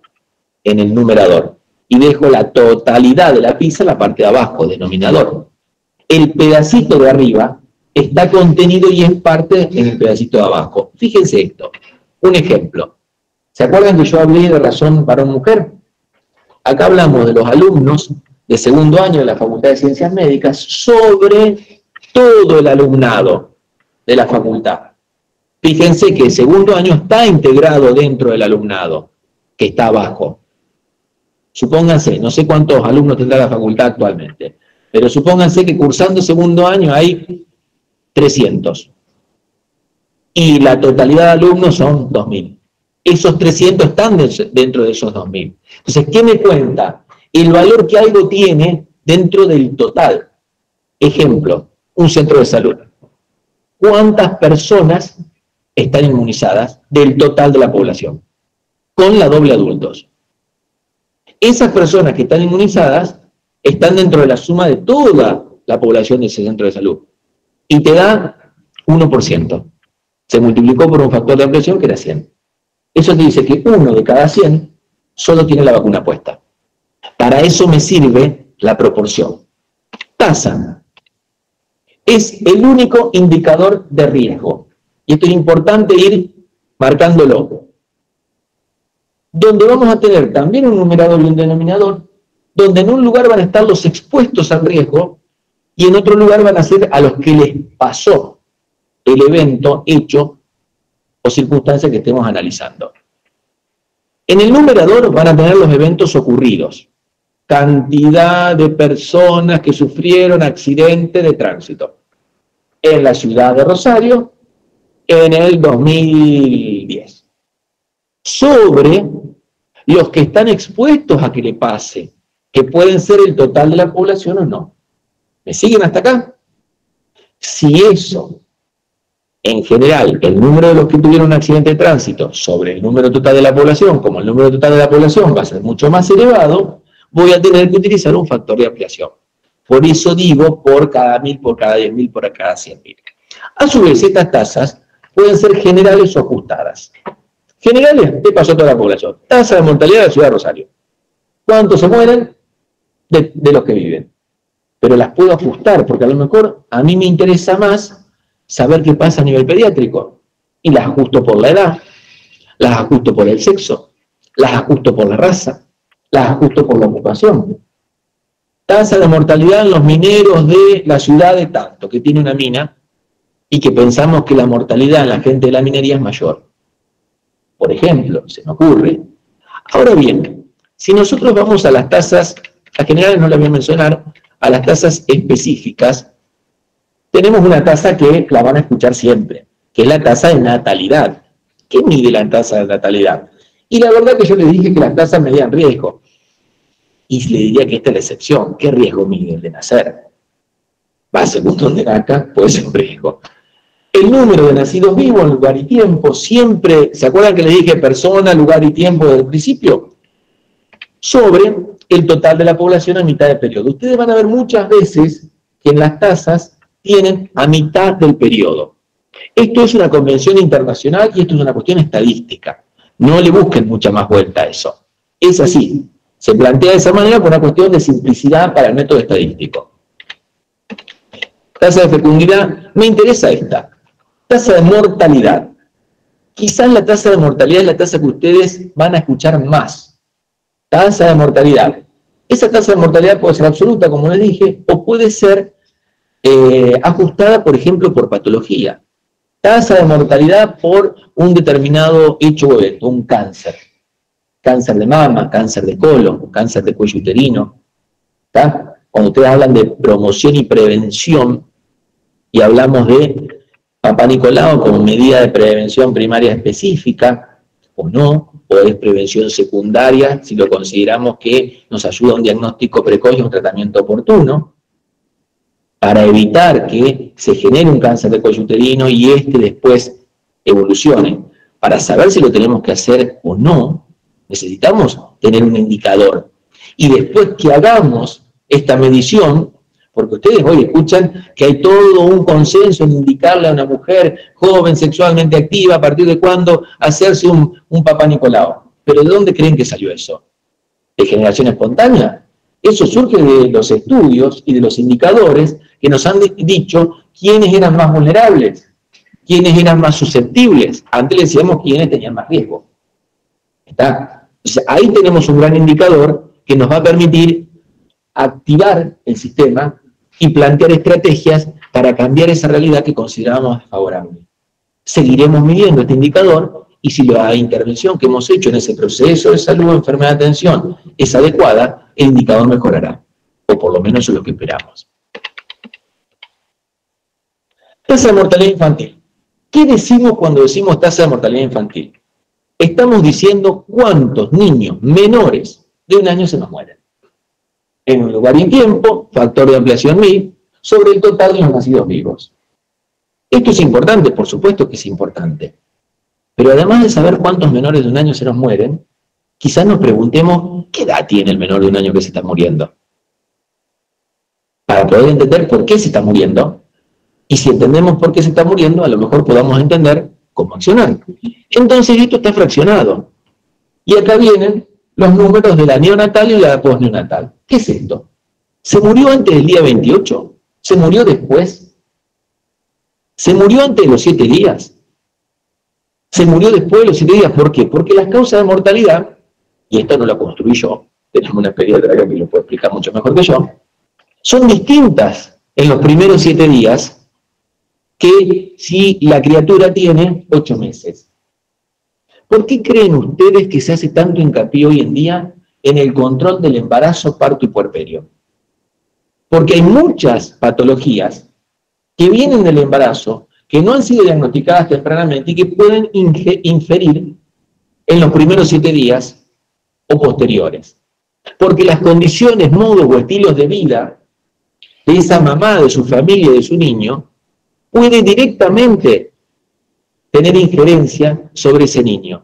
A: en el numerador, y dejo la totalidad de la pizza en la parte de abajo, denominador. El pedacito de arriba está contenido y es parte en el pedacito de abajo. Fíjense esto, un ejemplo. ¿Se acuerdan que yo hablé de razón varón-mujer? Acá hablamos de los alumnos de segundo año de la Facultad de Ciencias Médicas sobre todo el alumnado de la facultad. Fíjense que el segundo año está integrado dentro del alumnado, que está abajo. Supónganse, no sé cuántos alumnos tendrá la facultad actualmente, pero supónganse que cursando segundo año hay 300. Y la totalidad de alumnos son 2.000. Esos 300 están dentro de esos 2.000. Entonces, ¿qué me cuenta? El valor que algo tiene dentro del total. Ejemplo, un centro de salud. ¿Cuántas personas están inmunizadas del total de la población? Con la doble adultos. Esas personas que están inmunizadas están dentro de la suma de toda la población de ese centro de salud. Y te da 1%. Se multiplicó por un factor de ampliación que era 100. Eso te dice que 1 de cada 100 solo tiene la vacuna puesta. Para eso me sirve la proporción. Tasa. Es el único indicador de riesgo. Y esto es importante ir marcándolo. Donde vamos a tener también un numerador y un denominador, donde en un lugar van a estar los expuestos al riesgo y en otro lugar van a ser a los que les pasó el evento, hecho o circunstancia que estemos analizando. En el numerador van a tener los eventos ocurridos. Cantidad de personas que sufrieron accidente de tránsito en la ciudad de Rosario en el 2010. Sobre los que están expuestos a que le pase, que pueden ser el total de la población o no. ¿Me siguen hasta acá? Si eso, en general, el número de los que tuvieron un accidente de tránsito sobre el número total de la población, como el número total de la población va a ser mucho más elevado, voy a tener que utilizar un factor de ampliación. Por eso digo por cada 1.000, por cada 10.000, por cada 100.000. A su vez, estas tasas pueden ser generales o ajustadas. Generales, ¿qué pasó a toda la población? Tasa de mortalidad de la ciudad de Rosario. ¿Cuántos se mueren? De los que viven. Pero las puedo ajustar, porque a lo mejor a mí me interesa más saber qué pasa a nivel pediátrico. Y las ajusto por la edad, las ajusto por el sexo, las ajusto por la raza, las ajusto por la ocupación. Tasa de mortalidad en los mineros de la ciudad de tanto, que tiene una mina, y que pensamos que la mortalidad en la gente de la minería es mayor. Por ejemplo, se me ocurre. Ahora bien, si nosotros vamos a las tasas, a generales no las voy a mencionar, a las tasas específicas, tenemos una tasa que la van a escuchar siempre, que es la tasa de natalidad. ¿Qué mide la tasa de natalidad? Y la verdad que yo les dije que las tasas medían riesgo. Y le diría que esta es la excepción. ¿Qué riesgo mide el de nacer? Va según donde nazca, puede ser un riesgo. El número de nacidos vivos, lugar y tiempo, siempre, ¿se acuerdan que les dije persona, lugar y tiempo desde el principio? Sobre el total de la población a mitad del periodo. Ustedes van a ver muchas veces que en las tasas tienen a mitad del periodo. Esto es una convención internacional y esto es una cuestión estadística. No le busquen mucha más vuelta a eso. Es así. Se plantea de esa manera por una cuestión de simplicidad para el método estadístico. Tasa de fecundidad, me interesa esta. Tasa de mortalidad. Quizás la tasa de mortalidad es la tasa que ustedes van a escuchar más. Tasa de mortalidad. Esa tasa de mortalidad puede ser absoluta, como les dije, o puede ser ajustada, por ejemplo, por patología. Tasa de mortalidad por un determinado hecho o evento, un cáncer. Cáncer de mama, cáncer de colon, cáncer de cuello uterino. ¿Está? Cuando ustedes hablan de promoción y prevención, y hablamos de Papá Nicolau como medida de prevención primaria específica, o no, o es prevención secundaria, si lo consideramos que nos ayuda a un diagnóstico precoz y un tratamiento oportuno, para evitar que se genere un cáncer de cuello uterino y después evolucione. Para saber si lo tenemos que hacer o no, necesitamos tener un indicador. Y después que hagamos esta medición, porque ustedes hoy escuchan que hay todo un consenso en indicarle a una mujer joven, sexualmente activa, a partir de cuándo hacerse un Papá Nicolau. ¿Pero de dónde creen que salió eso? ¿De generación espontánea? Eso surge de los estudios y de los indicadores que nos han dicho quiénes eran más vulnerables, quiénes eran más susceptibles. Antes le decíamos quiénes tenían más riesgo. ¿Está? Entonces, ahí tenemos un gran indicador que nos va a permitir activar el sistema y plantear estrategias para cambiar esa realidad que considerábamos desfavorable. Seguiremos midiendo este indicador y si la intervención que hemos hecho en ese proceso de salud o enfermedad de atención es adecuada, el indicador mejorará, o por lo menos eso es lo que esperamos. Tasa de mortalidad infantil. ¿Qué decimos cuando decimos tasa de mortalidad infantil? Estamos diciendo cuántos niños menores de 1 año se nos mueren. En un lugar y en tiempo, factor de ampliación 1000, sobre el total de los nacidos vivos. Esto es importante, por supuesto que es importante. Pero además de saber cuántos menores de 1 año se nos mueren, quizás nos preguntemos qué edad tiene el menor de 1 año que se está muriendo. Para poder entender por qué se está muriendo, y si entendemos por qué se está muriendo, a lo mejor podamos entender cómo accionar. Entonces esto está fraccionado. Y acá vienen los números de la neonatal y la postneonatal. ¿Qué es esto? ¿Se murió antes del día 28? ¿Se murió después? ¿Se murió antes de los 7 días? ¿Se murió después de los 7 días? ¿Por qué? Porque las causas de mortalidad, y esto no lo construí yo, tenemos una pediatra que lo puede explicar mucho mejor que yo, son distintas en los primeros 7 días que si la criatura tiene 8 meses. ¿Por qué creen ustedes que se hace tanto hincapié hoy en día en el control del embarazo, parto y puerperio? Porque hay muchas patologías que vienen del embarazo, que no han sido diagnosticadas tempranamente y que pueden inferir en los primeros 7 días o posteriores. Porque las condiciones, modos o estilos de vida de esa mamá, de su familia, de su niño, puede directamente tener injerencia sobre ese niño.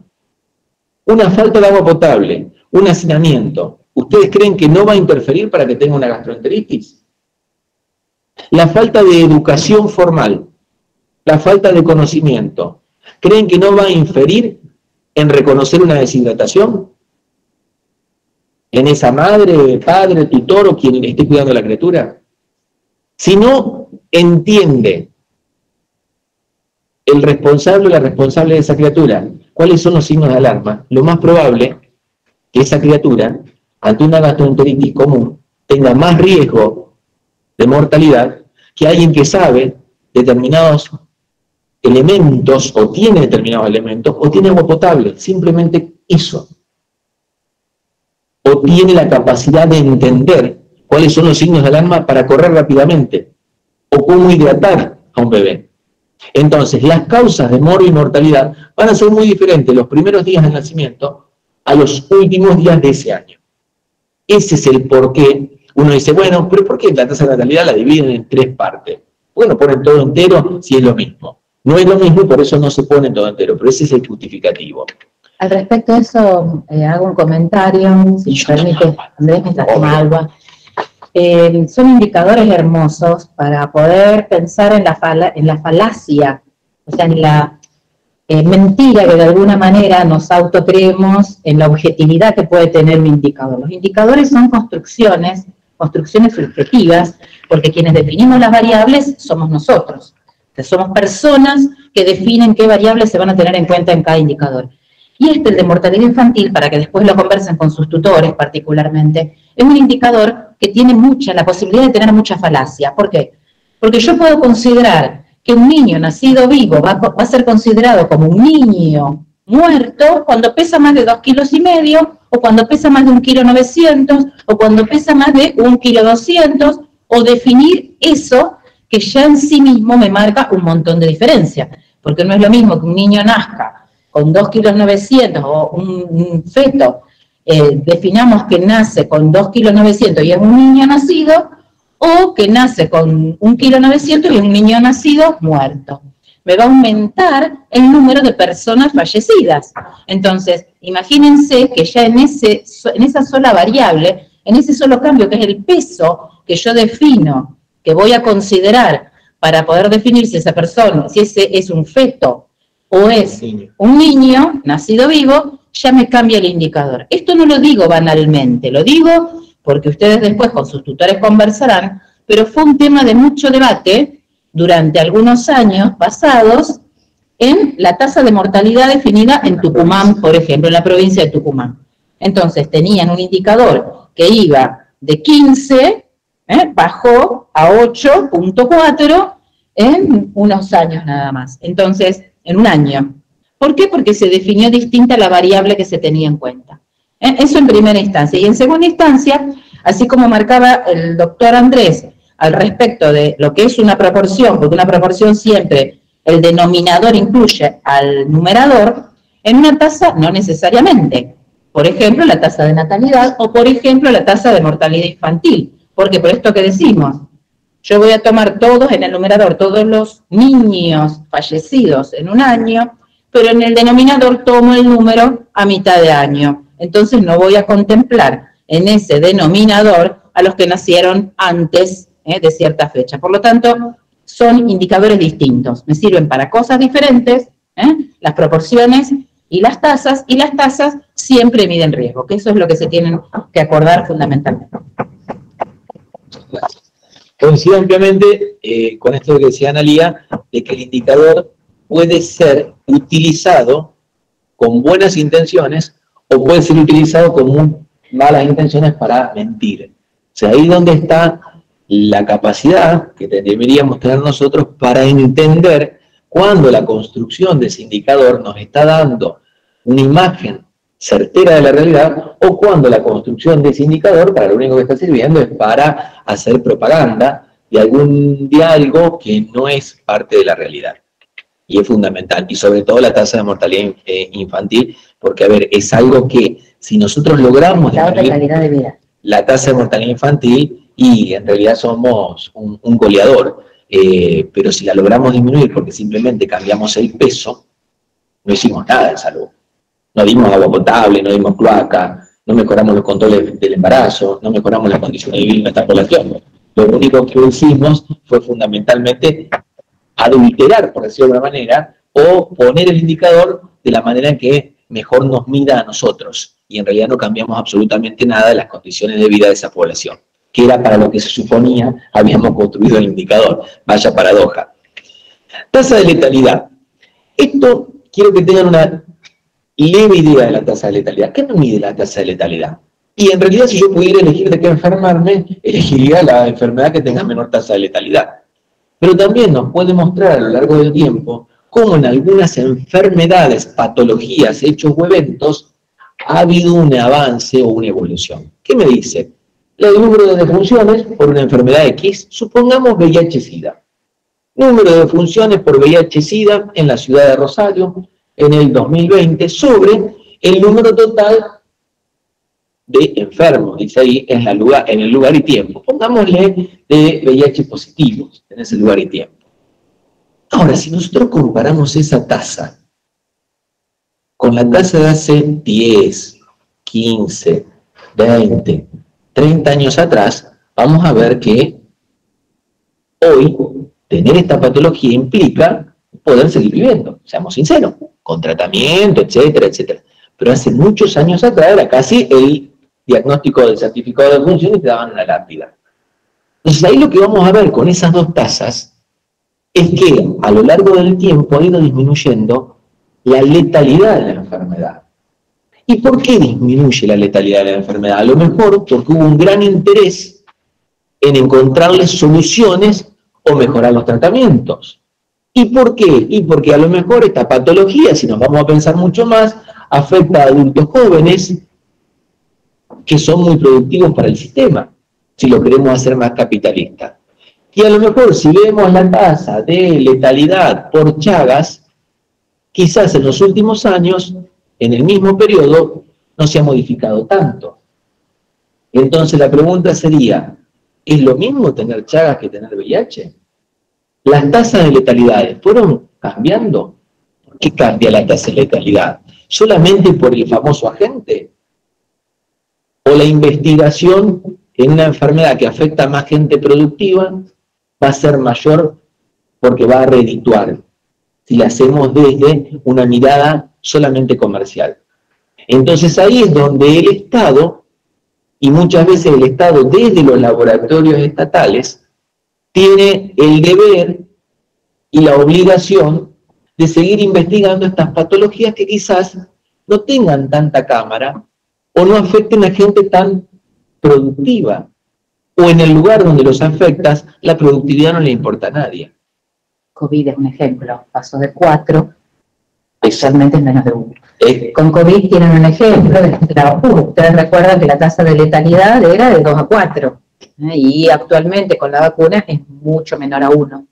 A: Una falta de agua potable, un hacinamiento, ¿ustedes creen que no va a interferir para que tenga una gastroenteritis? La falta de educación formal, la falta de conocimiento, ¿creen que no va a inferir en reconocer una deshidratación? ¿En esa madre, padre, tutor o quien esté cuidando a la criatura? Si no entiende el responsable o la responsable de esa criatura cuáles son los signos de alarma, lo más probable que esa criatura, ante una gastroenteritis común, tenga más riesgo de mortalidad que alguien que sabe determinados elementos, o tiene determinados elementos, o tiene agua potable, simplemente eso. O tiene la capacidad de entender cuáles son los signos de alarma para correr rápidamente, o cómo hidratar a un bebé. Entonces, las causas de morbo y mortalidad van a ser muy diferentes los primeros días del nacimiento a los últimos días de ese año. Ese es el porqué. Uno dice, bueno, pero ¿por qué la tasa de natalidad la dividen en 3 partes? Bueno, ponen todo entero si es lo mismo. No es lo mismo y por eso no se pone todo entero, pero ese es el justificativo.
C: Al respecto de eso, hago un comentario, si me permite, Andrés, mientras toma agua. Son indicadores hermosos para poder pensar en la falacia, o sea, mentira que de alguna manera nos autocreemos en la objetividad que puede tener un indicador. Los indicadores son construcciones subjetivas, porque quienes definimos las variables somos nosotros. Entonces, somos personas que definen qué variables se van a tener en cuenta en cada indicador. Y el de mortalidad infantil, para que después lo conversen con sus tutores particularmente, es un indicador que tiene la posibilidad de tener mucha falacia. ¿Por qué? Porque yo puedo considerar que un niño nacido vivo va a ser considerado como un niño muerto cuando pesa más de 2,5 kilos, o cuando pesa más de 1,9 kg, o cuando pesa más de 1,2 kg, o definir eso que ya en sí mismo me marca un montón de diferencia. Porque no es lo mismo que un niño nazca con 2,9 kg o un feto, definamos que nace con 2,9 kg y es un niño nacido, o que nace con 1,9 kg y es un niño nacido muerto. Me va a aumentar el número de personas fallecidas. Entonces, imagínense que ya en esa sola variable, en ese solo cambio, que es el peso que yo defino, que voy a considerar para poder definir si esa persona, si ese es un feto o es un niño nacido vivo, ya me cambia el indicador. Esto no lo digo banalmente, lo digo porque ustedes después con sus tutores conversarán, pero fue un tema de mucho debate durante algunos años pasados en la tasa de mortalidad definida en Tucumán, por ejemplo, en la provincia de Tucumán. Entonces tenían un indicador que iba de 15, bajó a 8,4 en unos años nada más. Entonces, en un año. ¿Por qué? Porque se definió distinta la variable que se tenía en cuenta. Eso en primera instancia. Y en segunda instancia, así como marcaba el doctor Andrés al respecto de lo que es una proporción, porque una proporción siempre, el denominador incluye al numerador, en una tasa no necesariamente. Por ejemplo, la tasa de natalidad o, por ejemplo, la tasa de mortalidad infantil. Porque por esto que decimos, yo voy a tomar todos en el numerador, todos los niños fallecidos en un año, pero en el denominador tomo el número a mitad de año. Entonces no voy a contemplar en ese denominador a los que nacieron antes de cierta fecha. Por lo tanto, son indicadores distintos. Me sirven para cosas diferentes, las proporciones y las tasas siempre miden riesgo, que eso es lo que se tienen que acordar fundamentalmente.
A: Coincido ampliamente con esto que decía Analía, de que el indicador puede ser utilizado con buenas intenciones o puede ser utilizado con malas intenciones para mentir. O sea, ahí es donde está la capacidad que deberíamos tener nosotros para entender cuando la construcción de ese indicador nos está dando una imagen certera de la realidad o cuando la construcción de ese indicador para lo único que está sirviendo es para hacer propaganda de algo que no es parte de la realidad. Y es fundamental, y sobre todo la tasa de mortalidad infantil, porque, a ver, es algo que si nosotros logramos la tasa de mortalidad infantil, y en realidad somos un goleador, pero si la logramos disminuir porque simplemente cambiamos el peso, no hicimos nada en salud. No dimos agua potable, no dimos cloaca, no mejoramos los controles del embarazo, no mejoramos las condiciones de vida de nuestra población. Lo único que hicimos fue fundamentalmente adulterar, por decirlo de alguna manera, o poner el indicador de la manera en que mejor nos mida a nosotros. Y en realidad no cambiamos absolutamente nada de las condiciones de vida de esa población, que era para lo que se suponía habíamos construido el indicador. Vaya paradoja. Tasa de letalidad. Esto quiero que tengan una leve idea de la tasa de letalidad. ¿Qué no mide la tasa de letalidad? Y en realidad, si yo pudiera elegir de qué enfermarme, elegiría la enfermedad que tenga menor tasa de letalidad. Pero también nos puede mostrar a lo largo del tiempo cómo en algunas enfermedades, patologías, hechos o eventos ha habido un avance o una evolución. ¿Qué me dice? El número de defunciones por una enfermedad X, supongamos VIH-Sida. Número de defunciones por VIH-Sida en la ciudad de Rosario en el 2020 sobre el número total de enfermos, dice ahí, en el lugar y tiempo. Pongámosle de VIH positivos en ese lugar y tiempo. Ahora, si nosotros comparamos esa tasa con la tasa de hace 10, 15, 20, 30 años atrás, vamos a ver que hoy tener esta patología implica poder seguir viviendo, seamos sinceros, con tratamiento, etcétera, etcétera. Pero hace muchos años atrás era casi el diagnóstico del certificado de función y te daban una lápida. Entonces ahí lo que vamos a ver con esas dos tasas es que a lo largo del tiempo ha ido disminuyendo la letalidad de la enfermedad. ¿Y por qué disminuye la letalidad de la enfermedad? A lo mejor porque hubo un gran interés en encontrarle soluciones o mejorar los tratamientos. ¿Y por qué? Y porque a lo mejor esta patología, si nos vamos a pensar mucho más, afecta a adultos jóvenes que son muy productivos para el sistema, si lo queremos hacer más capitalista. Y a lo mejor si vemos la tasa de letalidad por Chagas, quizás en los últimos años, en el mismo periodo, no se ha modificado tanto. Entonces la pregunta sería, ¿es lo mismo tener Chagas que tener VIH? ¿Las tasas de letalidad fueron cambiando? ¿Por qué cambia la tasa de letalidad? ¿Solamente por el famoso agente? ¿O la investigación en una enfermedad que afecta a más gente productiva va a ser mayor porque va a redituar si la hacemos desde una mirada solamente comercial? Entonces ahí es donde el Estado, y muchas veces el Estado desde los laboratorios estatales, tiene el deber y la obligación de seguir investigando estas patologías que quizás no tengan tanta cámara o no afecten a gente tan productiva, o en el lugar donde los afectas, la productividad no le importa a nadie.
C: COVID es un ejemplo, pasó de 4, actualmente es menos de 1. Con COVID tienen un ejemplo de la ustedes recuerdan que la tasa de letalidad era de 2 a 4, y actualmente con la vacuna es mucho menor a 1.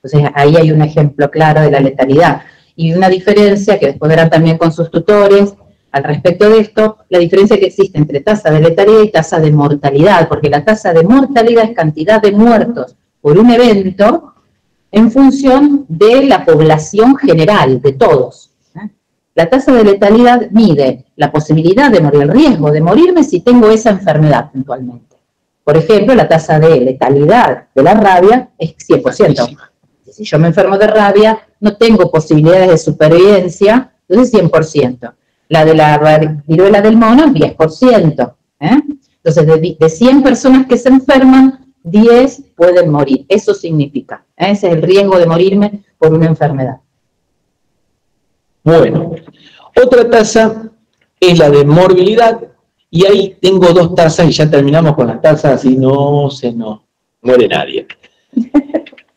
C: Entonces ahí hay un ejemplo claro de la letalidad. Y una diferencia que después verán también con sus tutores al respecto de esto, la diferencia que existe entre tasa de letalidad y tasa de mortalidad, porque la tasa de mortalidad es cantidad de muertos por un evento en función de la población general, de todos. La tasa de letalidad mide la posibilidad de morir, el riesgo de morirme si tengo esa enfermedad puntualmente. Por ejemplo, la tasa de letalidad de la rabia es 100%. Si yo me enfermo de rabia, no tengo posibilidades de supervivencia, entonces 100%. La de la viruela del mono, 10%. Entonces, de 100 personas que se enferman, 10 pueden morir. Eso significa. Ese es el riesgo de morirme por una enfermedad.
A: Bueno, otra tasa es la de morbilidad, y ahí tengo dos tasas, y ya terminamos con las tasas, y no se nos muere nadie.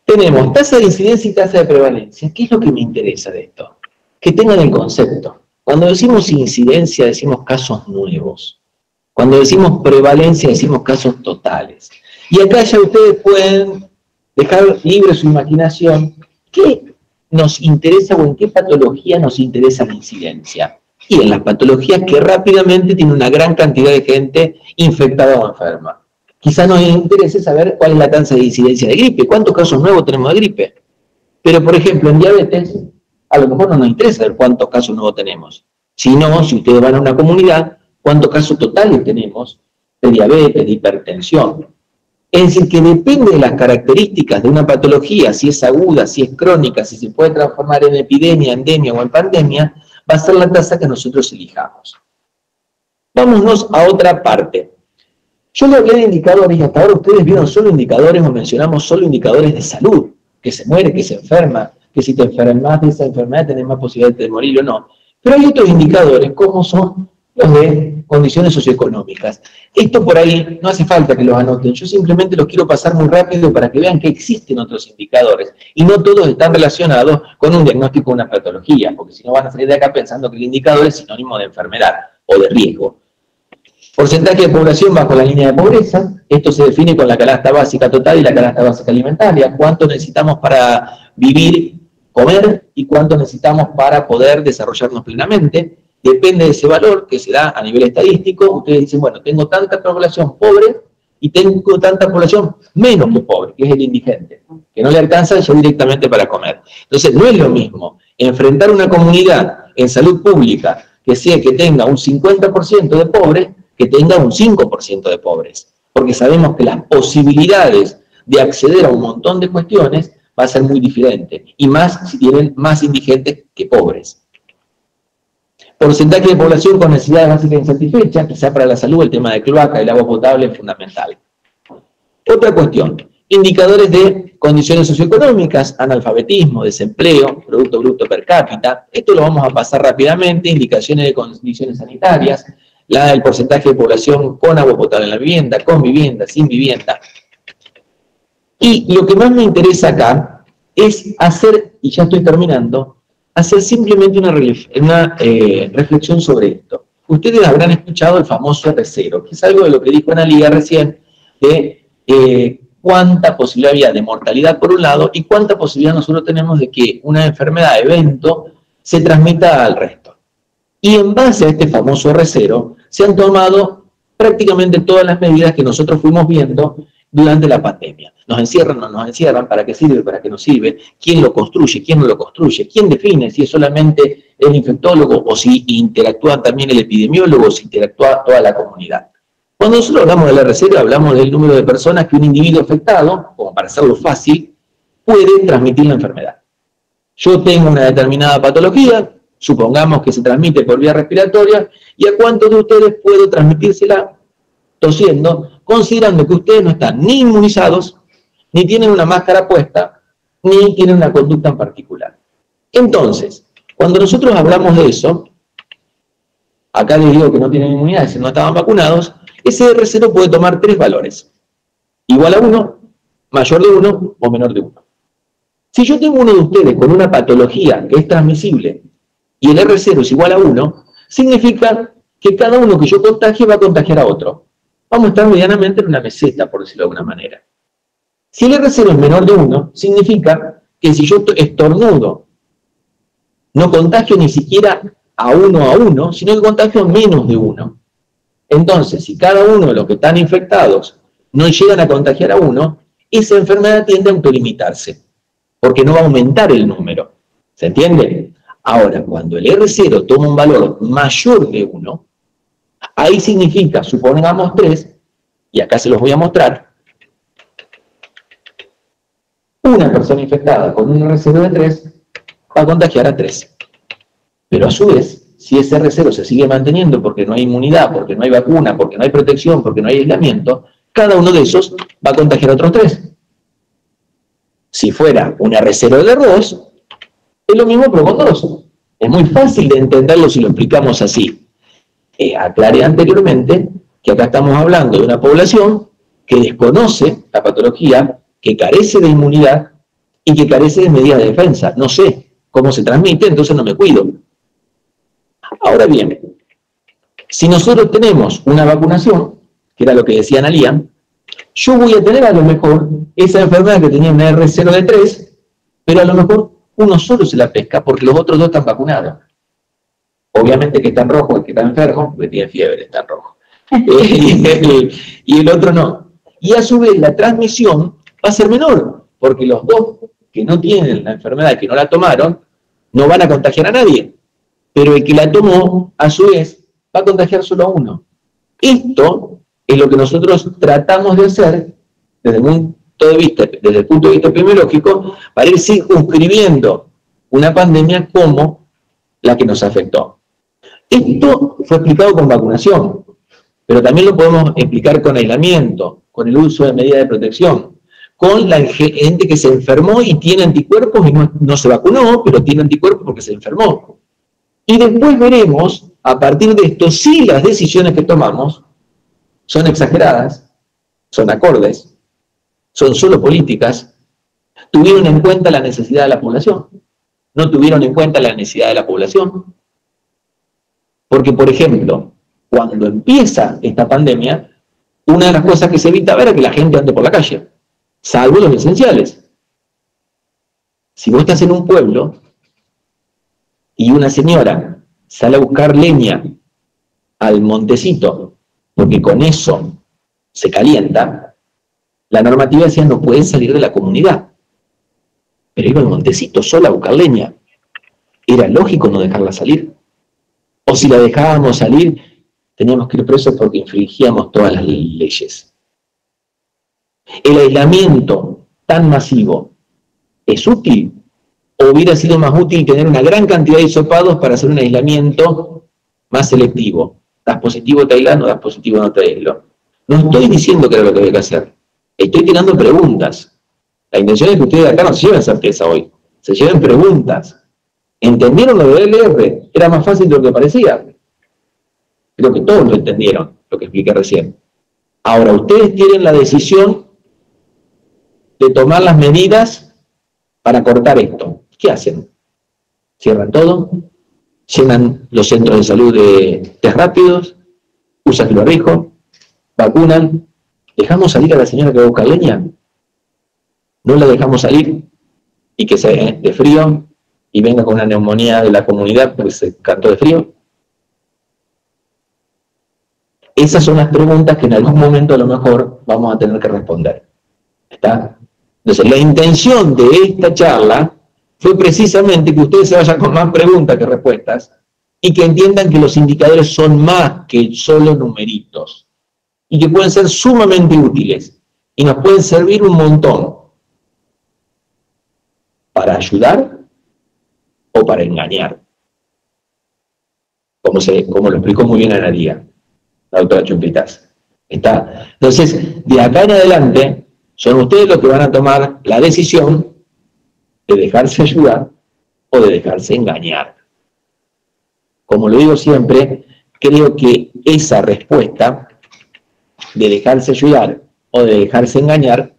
A: Tenemos tasa de incidencia y tasa de prevalencia. ¿Qué es lo que me interesa de esto? Que tengan el concepto. Cuando decimos incidencia, decimos casos nuevos. Cuando decimos prevalencia, decimos casos totales. Y acá ya ustedes pueden dejar libre su imaginación. ¿Qué nos interesa o en qué patología nos interesa la incidencia? Y en las patologías que rápidamente tienen una gran cantidad de gente infectada o enferma. Quizá nos interese saber cuál es la tasa de incidencia de gripe, cuántos casos nuevos tenemos de gripe. Pero, por ejemplo, en diabetes, a lo mejor no nos interesa saber cuántos casos nuevos tenemos, sino, si ustedes van a una comunidad, cuántos casos totales tenemos de diabetes, de hipertensión. Es decir, que depende de las características de una patología, si es aguda, si es crónica, si se puede transformar en epidemia, endemia o en pandemia, va a ser la tasa que nosotros elijamos. Vámonos a otra parte. Yo le hablé de indicadores y hasta ahora ustedes vieron solo indicadores o mencionamos solo indicadores de salud, que se muere, que se enferma, que si te enfermas de esa enfermedad tenés más posibilidades de morir o no. Pero hay otros indicadores, como son los de condiciones socioeconómicas. Esto por ahí no hace falta que los anoten, yo simplemente los quiero pasar muy rápido para que vean que existen otros indicadores, y no todos están relacionados con un diagnóstico de una patología, porque si no van a salir de acá pensando que el indicador es sinónimo de enfermedad o de riesgo. Porcentaje de población bajo la línea de pobreza, esto se define con la canasta básica total y la canasta básica alimentaria, cuánto necesitamos para vivir, comer, y cuánto necesitamos para poder desarrollarnos plenamente. Depende de ese valor que se da a nivel estadístico. Ustedes dicen, bueno, tengo tanta población pobre y tengo tanta población menos que pobre, que es el indigente, que no le alcanza ya directamente para comer. Entonces, no es lo mismo enfrentar una comunidad en salud pública que tenga un 50% de pobres que tenga un 5% de pobres, porque sabemos que las posibilidades de acceder a un montón de cuestiones va a ser muy diferente, y más si tienen más indigentes que pobres. Porcentaje de población con necesidades básicas insatisfechas, quizá para la salud el tema de cloaca y el agua potable es fundamental. Otra cuestión, indicadores de condiciones socioeconómicas, analfabetismo, desempleo, Producto Bruto Per Cápita, esto lo vamos a pasar rápidamente, indicaciones de condiciones sanitarias, el porcentaje de población con agua potable en la vivienda, con vivienda, sin vivienda. Y lo que más me interesa acá es hacer, y ya estoy terminando, hacer simplemente una reflexión sobre esto. Ustedes habrán escuchado el famoso R0, que es algo de lo que dijo Analía recién, de cuánta posibilidad había de mortalidad por un lado y cuánta posibilidad nosotros tenemos de que una enfermedad, evento, se transmita al resto. Y en base a este famoso R0, se han tomado prácticamente todas las medidas que nosotros fuimos viendo durante la pandemia. ¿Nos encierran o no nos encierran? ¿Para qué sirve? ¿Para qué no sirve? ¿Quién lo construye? ¿Quién no lo construye? ¿Quién define si es solamente el infectólogo o si interactúa también el epidemiólogo o si interactúa toda la comunidad? Cuando nosotros hablamos del R0, hablamos del número de personas que un individuo afectado, como para hacerlo fácil, puede transmitir la enfermedad. Yo tengo una determinada patología, supongamos que se transmite por vía respiratoria, ¿y a cuántos de ustedes puedo transmitírsela tosiendo, considerando que ustedes no están ni inmunizados, ni tienen una máscara puesta, ni tienen una conducta en particular? Entonces, cuando nosotros hablamos de eso, acá les digo que no tienen inmunidad, si no estaban vacunados, ese R0 puede tomar 3 valores. Igual a 1, mayor de 1 o menor de 1. Si yo tengo uno de ustedes con una patología que es transmisible y el R0 es igual a 1, significa que cada uno que yo contagie va a contagiar a otro. Vamos a estar medianamente en una meseta, por decirlo de alguna manera. Si el R0 es menor de 1, significa que si yo estornudo, no contagio ni siquiera a 1, sino que contagio a menos de 1. Entonces, si cada uno de los que están infectados no llegan a contagiar a 1, esa enfermedad tiende a autolimitarse, porque no va a aumentar el número. ¿Se entiende? Ahora, cuando el R0 toma un valor mayor de 1, ahí significa, supongamos 3, y acá se los voy a mostrar, una persona infectada con un R0 de 3 va a contagiar a 3. Pero a su vez, si ese R0 se sigue manteniendo porque no hay inmunidad, porque no hay vacuna, porque no hay protección, porque no hay aislamiento, cada uno de esos va a contagiar a otros 3. Si fuera un R0 de 2, es lo mismo pero con 2. Es muy fácil de entenderlo si lo explicamos así. Aclaré anteriormente que acá estamos hablando de una población que desconoce la patología, que carece de inmunidad y que carece de medidas de defensa. No sé cómo se transmite, entonces no me cuido. Ahora bien, si nosotros tenemos una vacunación, que era lo que decía Analía, yo voy a tener a lo mejor esa enfermedad que tenía una R0 de 3, pero a lo mejor uno solo se la pesca porque los otros 2 están vacunados. Obviamente que está en rojo el que está enfermo, porque tiene fiebre, está en rojo. Y el otro no. Y a su vez la transmisión va a ser menor, porque los 2 que no tienen la enfermedad, que no la tomaron, no van a contagiar a nadie. Pero el que la tomó, a su vez, va a contagiar solo a 1. Esto es lo que nosotros tratamos de hacer desde el punto de vista epidemiológico para ir circunscribiendo una pandemia como la que nos afectó. Esto fue explicado con vacunación, pero también lo podemos explicar con aislamiento, con el uso de medidas de protección, con la gente que se enfermó y tiene anticuerpos y no se vacunó, pero tiene anticuerpos porque se enfermó. Y después veremos, a partir de esto, si las decisiones que tomamos son exageradas, son acordes, son solo políticas, tuvieron en cuenta la necesidad de la población, no tuvieron en cuenta la necesidad de la población. Porque, por ejemplo, cuando empieza esta pandemia, una de las cosas que se evitaba era que la gente ande por la calle, salvo los esenciales. Si vos estás en un pueblo y una señora sale a buscar leña al montecito, porque con eso se calienta, la normativa decía no puede salir de la comunidad. Pero iba al montecito sola a buscar leña. Era lógico no dejarla salir. O si la dejábamos salir, teníamos que ir presos porque infringíamos todas las leyes. El aislamiento tan masivo ¿Es útil? ¿O hubiera sido más útil tener una gran cantidad de hisopados para hacer un aislamiento más selectivo? ¿Das positivo te aíslas, no das positivo no te aíslo? No estoy diciendo que era lo que había que hacer. Estoy tirando preguntas. La intención es que ustedes acá no se lleven certeza hoy. Se lleven preguntas. ¿Entendieron lo de LR? Era más fácil de lo que parecía. Creo que todos lo entendieron, lo que expliqué recién. Ahora, ustedes tienen la decisión de tomar las medidas para cortar esto. ¿Qué hacen? ¿Cierran todo? ¿Llenan los centros de salud de test rápidos? ¿Usan el barbijo? ¿Vacunan? ¿Dejamos salir a la señora que va a buscar leña? ¿No la dejamos salir y que se de frío y venga con una neumonía de la comunidad porque se cantó de frío? Esas son las preguntas que en algún momento a lo mejor vamos a tener que responder. ¿Está? Entonces, la intención de esta charla fue precisamente que ustedes se vayan con más preguntas que respuestas y que entiendan que los indicadores son más que solo numeritos y que pueden ser sumamente útiles y nos pueden servir un montón para ayudar o para engañar, como lo explicó muy bien Analía, la doctora Chumpitas. ¿Está? Entonces, de acá en adelante, son ustedes los que van a tomar la decisión de dejarse ayudar o de dejarse engañar. Como lo digo siempre, creo que esa respuesta de dejarse ayudar o de dejarse engañar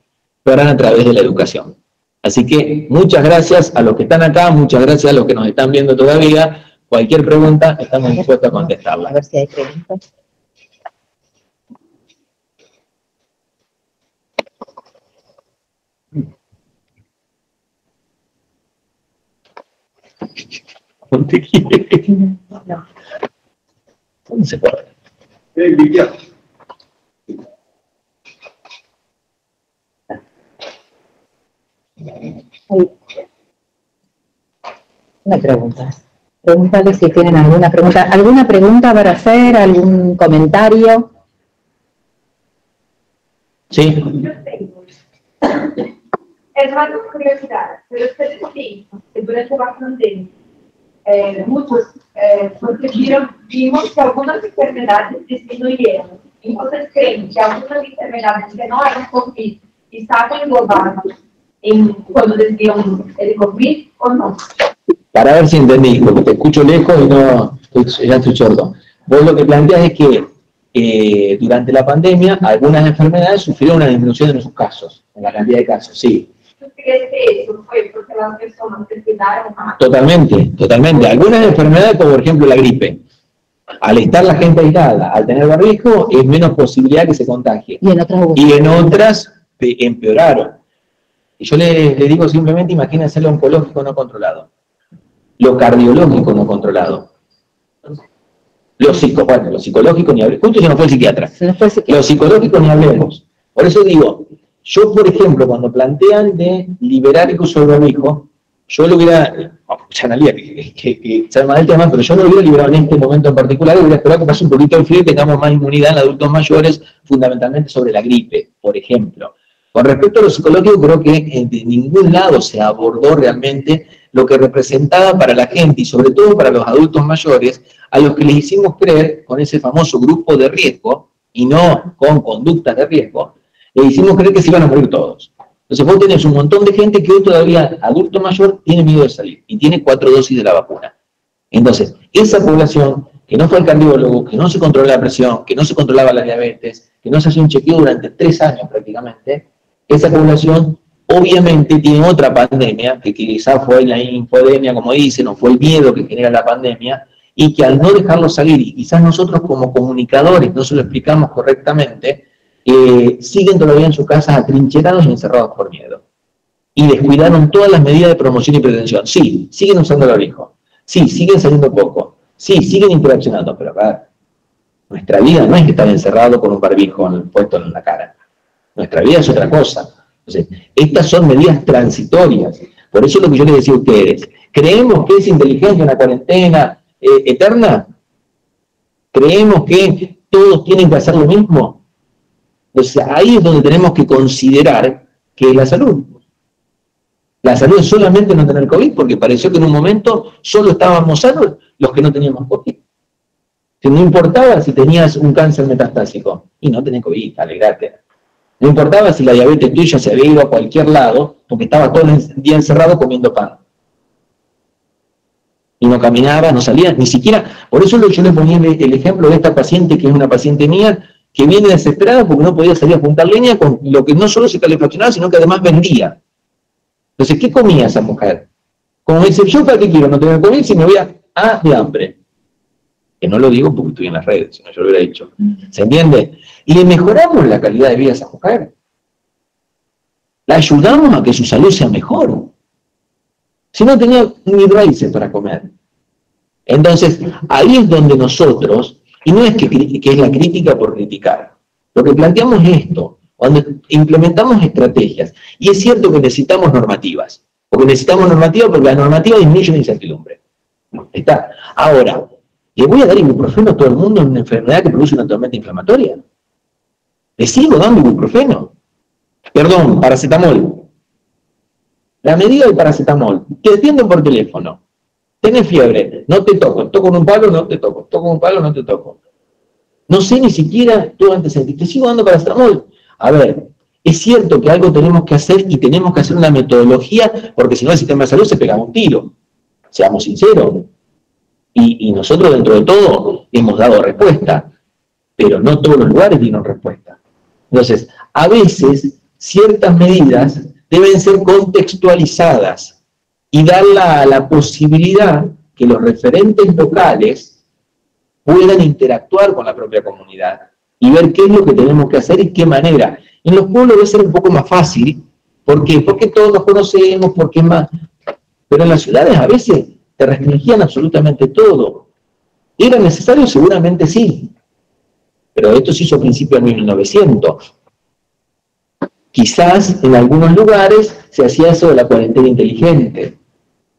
A: lo harán a través de la educación. Así que muchas gracias a los que están acá, muchas gracias a los que nos están viendo todavía. Cualquier pregunta, estamos dispuestos a contestarla.
C: A ver si hay preguntas.
A: ¿Dónde quiere?
C: No.
A: ¿Dónde se puede?
B: Vivian.
C: No hay preguntas. Pregúntale si tienen alguna pregunta. ¿Alguna pregunta para hacer? ¿Algún comentario?
A: Sí.
D: Es más curiosidad, pero ustedes sí, que durante la pandemia muchos vimos que algunas enfermedades disminuyeron. Entonces creen que algunas enfermedades que no eran COVID estaban englobadas cuando decían el COVID o no.
A: Para ver si entendí, porque te escucho lejos y no, ya estoy sordo. Vos lo que planteas es que durante la pandemia algunas enfermedades sufrieron una disminución en sus casos, en la cantidad de casos, sí.
D: ¿Tú crees que eso fue porque las personas se cuidaron más?
A: Totalmente, totalmente. Algunas enfermedades, como por ejemplo la gripe, al estar la gente aislada, al tener barbijo, es menos posibilidad que se contagie. Y en otras empeoraron. Y yo le digo simplemente, imagínense lo oncológico no controlado, lo cardiológico no controlado, lo psicológico ni hablemos. Justo se nos fue el psiquiatra. Lo psicológico ni hablemos. Por eso digo, yo, por ejemplo, cuando plantean de liberar el uso del barbijo, yo lo hubiera, ya Analía, que sabe más del tema, pero yo no lo hubiera liberado en este momento en particular, hubiera esperado que pase un poquito de frío y tengamos más inmunidad en adultos mayores, fundamentalmente sobre la gripe, por ejemplo. Con respecto a lo psicológico, creo que de ningún lado se abordó realmente lo que representaba para la gente, y sobre todo para los adultos mayores, a los que les hicimos creer con ese famoso grupo de riesgo, y no con conductas de riesgo, le hicimos creer que se iban a morir todos. Entonces vos tenés un montón de gente que hoy todavía, adulto mayor, tiene miedo de salir, y tiene 4 dosis de la vacuna. Entonces, esa población que no fue al cardiólogo, que no se controló la presión, que no se controlaba la diabetes, que no se hacía un chequeo durante 3 años prácticamente, esa población obviamente tiene otra pandemia, que quizás fue la infodemia, como dicen, o fue el miedo que genera la pandemia, y que al no dejarlo salir, y quizás nosotros como comunicadores no se lo explicamos correctamente, siguen todavía en sus casas atrincherados y encerrados por miedo. Y descuidaron todas las medidas de promoción y prevención. Sí, siguen usando el barbijo. Sí, siguen saliendo poco. Sí, siguen interaccionando, pero a ver, nuestra vida no es que estar encerrado con un barbijo puesto en la cara. Nuestra vida es otra cosa. Entonces, estas son medidas transitorias. Por eso es lo que yo les decía a ustedes. ¿Creemos que es inteligente una cuarentena eterna? ¿Creemos que todos tienen que hacer lo mismo? Entonces, ahí es donde tenemos que considerar que es la salud. La salud es solamente no tener COVID, porque pareció que en un momento solo estábamos sanos los que no teníamos COVID. Que no importaba si tenías un cáncer metastásico, y no tenés COVID, alegrate. No importaba si la diabetes tuya se había ido a cualquier lado, porque estaba todo el día encerrado comiendo pan. Y no caminaba, no salía, ni siquiera. Por eso yo le ponía el ejemplo de esta paciente, que es una paciente mía, que viene desesperada porque no podía salir a juntar leña con lo que no solo se calefaccionaba, sino que además vendía. Entonces, ¿qué comía esa mujer? Como dice, ¿yo para qué quiero no tener COVID si me voy de hambre? Que no lo digo porque estoy en las redes, si no yo lo hubiera dicho. ¿Se entiende? Y le mejoramos la calidad de vida a esa mujer. La ayudamos a que su salud sea mejor. Si no tenía ni raíces para comer. Entonces, ahí es donde nosotros, y no es que es la crítica por criticar, lo que planteamos es esto, cuando implementamos estrategias, y es cierto que necesitamos normativas, porque necesitamos normativas porque la normativa disminuye la incertidumbre. ¿Está? Ahora, ¿le voy a dar ibuprofeno a todo el mundo en una enfermedad que produce una tormenta inflamatoria? ¿Le sigo dando ibuprofeno? Perdón, paracetamol. La medida del paracetamol. Te atienden por teléfono. Tenés fiebre, no te toco. Toco con un palo, no te toco. Toco con un palo, no te toco. No sé ni siquiera tu antecedente. Te sigo dando paracetamol. A ver, es cierto que algo tenemos que hacer y tenemos que hacer una metodología, porque si no el sistema de salud se pega un tiro. Seamos sinceros. Y nosotros dentro de todo hemos dado respuesta, pero no todos los lugares dieron respuesta. Entonces, a veces ciertas medidas deben ser contextualizadas y dar la posibilidad que los referentes locales puedan interactuar con la propia comunidad y ver qué es lo que tenemos que hacer y qué manera. En los pueblos debe ser un poco más fácil. ¿Por qué? Porque todos nos conocemos, porque es más... Pero en las ciudades a veces te restringían absolutamente todo. ¿Era necesario? Seguramente sí. Pero esto se hizo a principios de 1900. Quizás en algunos lugares se hacía eso de la cuarentena inteligente.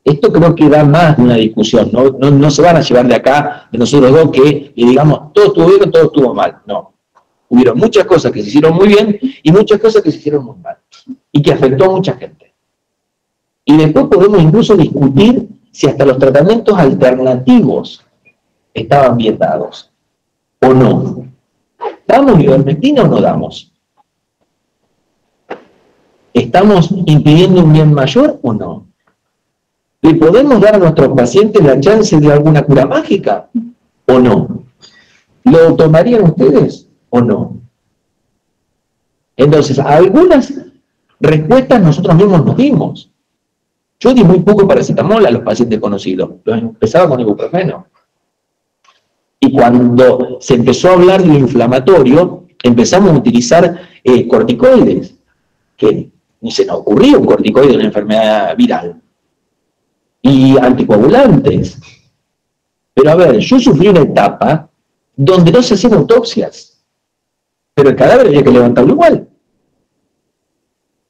A: Esto creo que da más de una discusión. No se van a llevar de acá, de nosotros dos, que y digamos, todo estuvo bien o todo estuvo mal. No. Hubieron muchas cosas que se hicieron muy bien y muchas cosas que se hicieron muy mal. Y que afectó a mucha gente. Y después podemos incluso discutir si hasta los tratamientos alternativos estaban bien dados. ¿O no? ¿Damos ivermectina o no damos? ¿Estamos impidiendo un bien mayor o no? ¿Le podemos dar a nuestros pacientes la chance de alguna cura mágica o no? ¿Lo tomarían ustedes o no? Entonces, algunas respuestas nosotros mismos nos dimos. Yo di muy poco paracetamol a los pacientes conocidos. Los empezaba con ibuprofeno. Y cuando se empezó a hablar de lo inflamatorio, empezamos a utilizar corticoides. Que ni se nos ocurría un corticoide de una enfermedad viral. Y anticoagulantes. Pero a ver, yo sufrí una etapa donde no se hacían autopsias. Pero el cadáver había que levantarlo igual.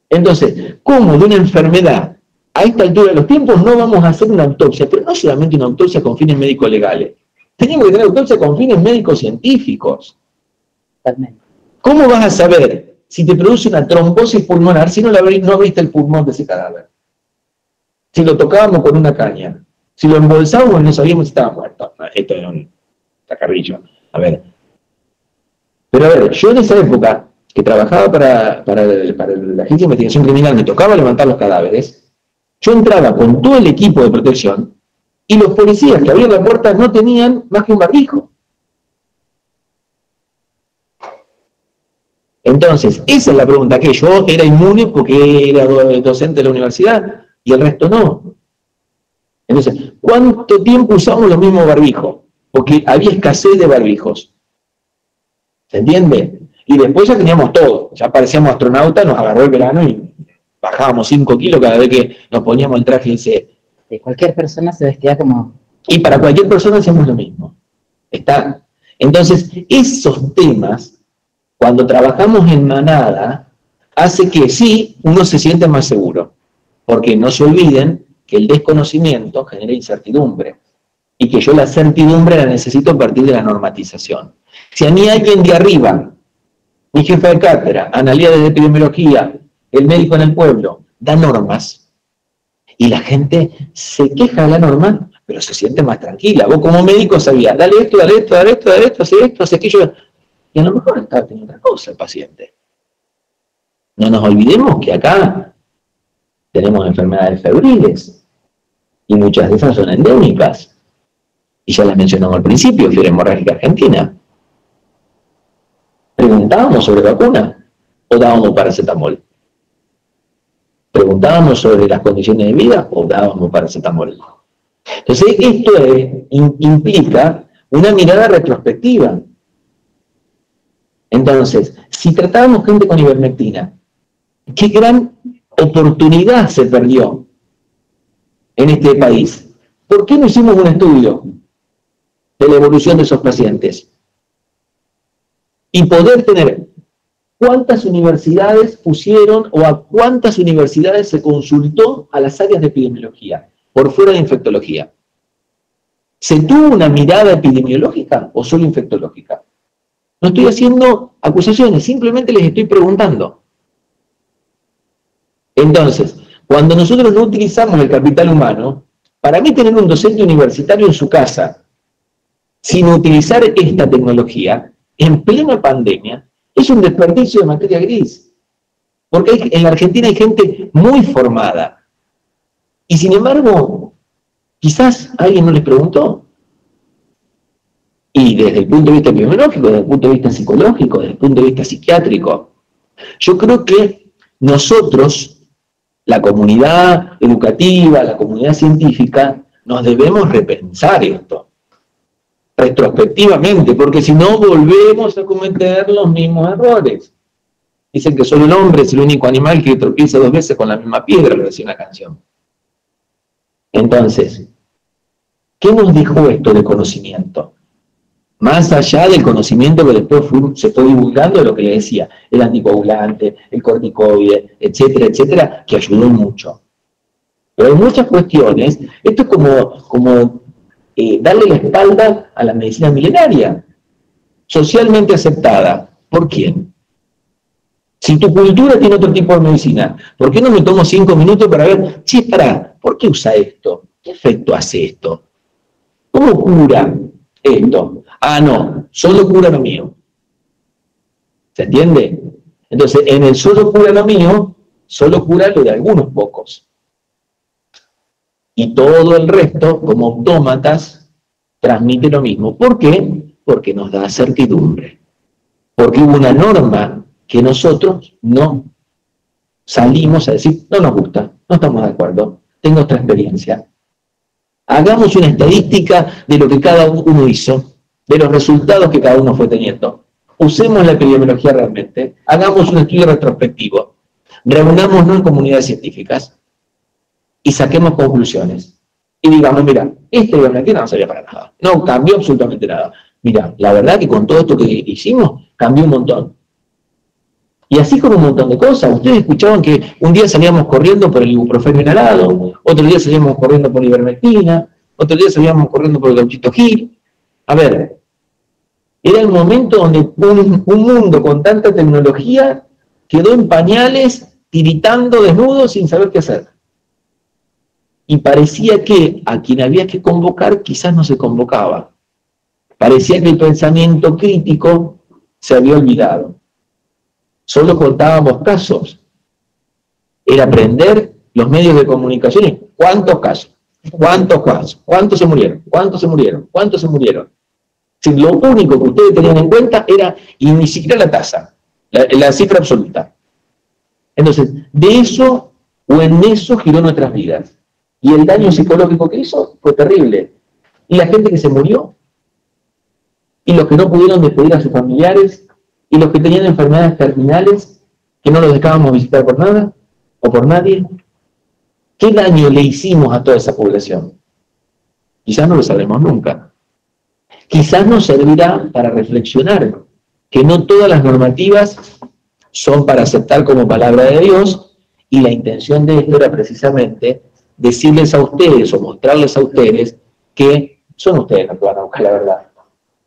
A: Entonces, ¿cómo de una enfermedad a esta altura de los tiempos no vamos a hacer una autopsia? Pero no solamente una autopsia con fines médicos legales. Tenemos que tener autopsia con fines médicos científicos. ¿Cómo vas a saber si te produce una trombosis pulmonar si no abriste el pulmón de ese cadáver? Si lo tocábamos con una caña. Si lo embolsábamos no sabíamos si estaba muerto. Esto era un tacarrillo. A ver. Pero a ver, yo en esa época que trabajaba para la Agencia de Investigación Criminal, me tocaba levantar los cadáveres, yo entraba con todo el equipo de protección y los policías que abrían la puerta no tenían más que un barbijo. Entonces, esa es la pregunta, que yo era inmune porque era docente de la universidad y el resto no. Entonces, ¿cuánto tiempo usamos los mismos barbijos? Porque había escasez de barbijos. ¿Se entiende? Y después ya teníamos todo. Ya parecíamos astronautas, nos agarró el verano y bajábamos 5 kilos cada vez que nos poníamos el traje ese.
C: Cualquier persona se vestía como...
A: Y para cualquier persona hacemos lo mismo. ¿Está? Entonces, esos temas, cuando trabajamos en manada, hace que sí, uno se siente más seguro. Porque no se olviden que el desconocimiento genera incertidumbre. Y que yo la certidumbre la necesito a partir de la normatización. Si a mí alguien de arriba, mi jefe de cátedra, analía de epidemiología, el médico en el pueblo, da normas, Y la gente se queja de la norma, pero se siente más tranquila. Vos como médico sabías, dale esto, dale esto, dale esto, dale esto, hace aquello. Y a lo mejor estaba teniendo otra cosa el paciente. No nos olvidemos que acá tenemos enfermedades febriles, y muchas de esas son endémicas. Y ya las mencionamos al principio, fiebre hemorrágica argentina. ¿Preguntábamos sobre vacuna o dábamos paracetamol? ¿Preguntábamos sobre las condiciones de vida o dábamos paracetamol? Entonces, esto implica una mirada retrospectiva. Entonces, si tratábamos gente con ivermectina, ¿qué gran oportunidad se perdió en este país? ¿Por qué no hicimos un estudio de la evolución de esos pacientes? Y poder tener cuántas universidades pusieron o a cuántas universidades se consultó a las áreas de epidemiología, por fuera de infectología. ¿Se tuvo una mirada epidemiológica o solo infectológica? No estoy haciendo acusaciones, simplemente les estoy preguntando. Entonces, cuando nosotros no utilizamos el capital humano, para mí tener un docente universitario en su casa, sin utilizar esta tecnología, en plena pandemia, es un desperdicio de materia gris. Porque en la Argentina hay gente muy formada. Y sin embargo, quizás alguien no les preguntó. Y desde el punto de vista epidemiológico, desde el punto de vista psicológico, desde el punto de vista psiquiátrico, yo creo que nosotros, la comunidad educativa, la comunidad científica, nos debemos repensar esto, retrospectivamente, porque si no volvemos a cometer los mismos errores. Dicen que solo el hombre es el único animal que tropieza 2 veces con la misma piedra, le decía una canción. Entonces, ¿qué nos dejó esto de conocimiento? Más allá del conocimiento que después se fue divulgando de lo que le decía, el anticoagulante, el corticoide, etcétera, etcétera, que ayudó mucho. Pero hay muchas cuestiones, esto es como darle la espalda a la medicina milenaria, socialmente aceptada. ¿Por quién? Si tu cultura tiene otro tipo de medicina, ¿por qué no me tomo 5 minutos para ver, che, pará, ¿por qué usa esto? ¿Qué efecto hace esto? ¿Cómo cura esto? Ah, no, solo cura lo mío. ¿Se entiende? Entonces, en el solo cura lo mío, solo cura lo de algunos pocos. Y todo el resto, como autómatas, transmite lo mismo. ¿Por qué? Porque nos da certidumbre. Porque hubo una norma que nosotros no salimos a decir, no nos gusta, no estamos de acuerdo, tengo otra experiencia. Hagamos una estadística de lo que cada uno hizo, de los resultados que cada uno fue teniendo. Usemos la epidemiología realmente, hagamos un estudio retrospectivo, reunámonos en comunidades científicas y saquemos conclusiones. Y digamos, mira, esta ivermectina no servía para nada, no cambió absolutamente nada. Mira, la verdad que con todo esto que hicimos, cambió un montón. Y así con un montón de cosas. Ustedes escuchaban que un día salíamos corriendo por el ibuprofeno inhalado, otro día salíamos corriendo por ivermectina, otro día salíamos corriendo por el gauchito Gil. A ver, era el momento donde un mundo con tanta tecnología quedó en pañales, tiritando desnudo sin saber qué hacer. Y parecía que a quien había que convocar quizás no se convocaba. Parecía que el pensamiento crítico se había olvidado. Solo contábamos casos. Era aprender los medios de comunicación. ¿Cuántos casos? ¿Cuántos casos? ¿Cuántos se murieron? ¿Cuántos se murieron? ¿Cuántos se murieron? Si lo único que ustedes tenían en cuenta era, y ni siquiera la tasa, la cifra absoluta. Entonces, de eso o en eso giró nuestras vidas. Y el daño psicológico que hizo fue terrible. Y la gente que se murió, y los que no pudieron despedir a sus familiares, y los que tenían enfermedades terminales, que no los dejábamos visitar por nada, o por nadie. ¿Qué daño le hicimos a toda esa población? Quizás no lo sabremos nunca. Quizás nos servirá para reflexionar que no todas las normativas son para aceptar como palabra de Dios, y la intención de esto era precisamente decirles a ustedes o mostrarles a ustedes que son ustedes los que van a buscar la verdad.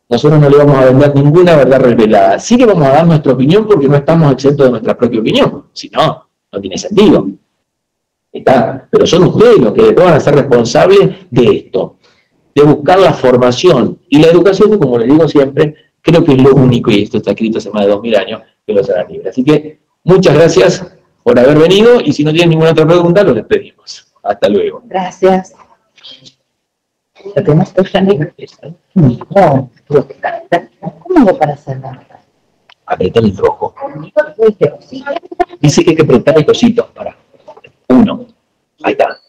A: Nosotros no le vamos a vender ninguna verdad revelada. Sí que vamos a dar nuestra opinión porque no estamos exentos de nuestra propia opinión. Si no, no tiene sentido. Está, pero son ustedes los que después van a ser responsables de esto, de buscar la formación. Y la educación, como les digo siempre, creo que es lo único, y esto está escrito hace más de 2000 años, que los hará libres. Así que muchas gracias por haber venido, y si no tienen ninguna otra pregunta, los despedimos. Hasta luego.
C: Gracias. ¿Lo tenemos todo ya negro? No, ¿cómo hago para hacerlo?
A: Apretar el rojo. Dice que hay que apretar el cosito. Para. 1. Ahí está.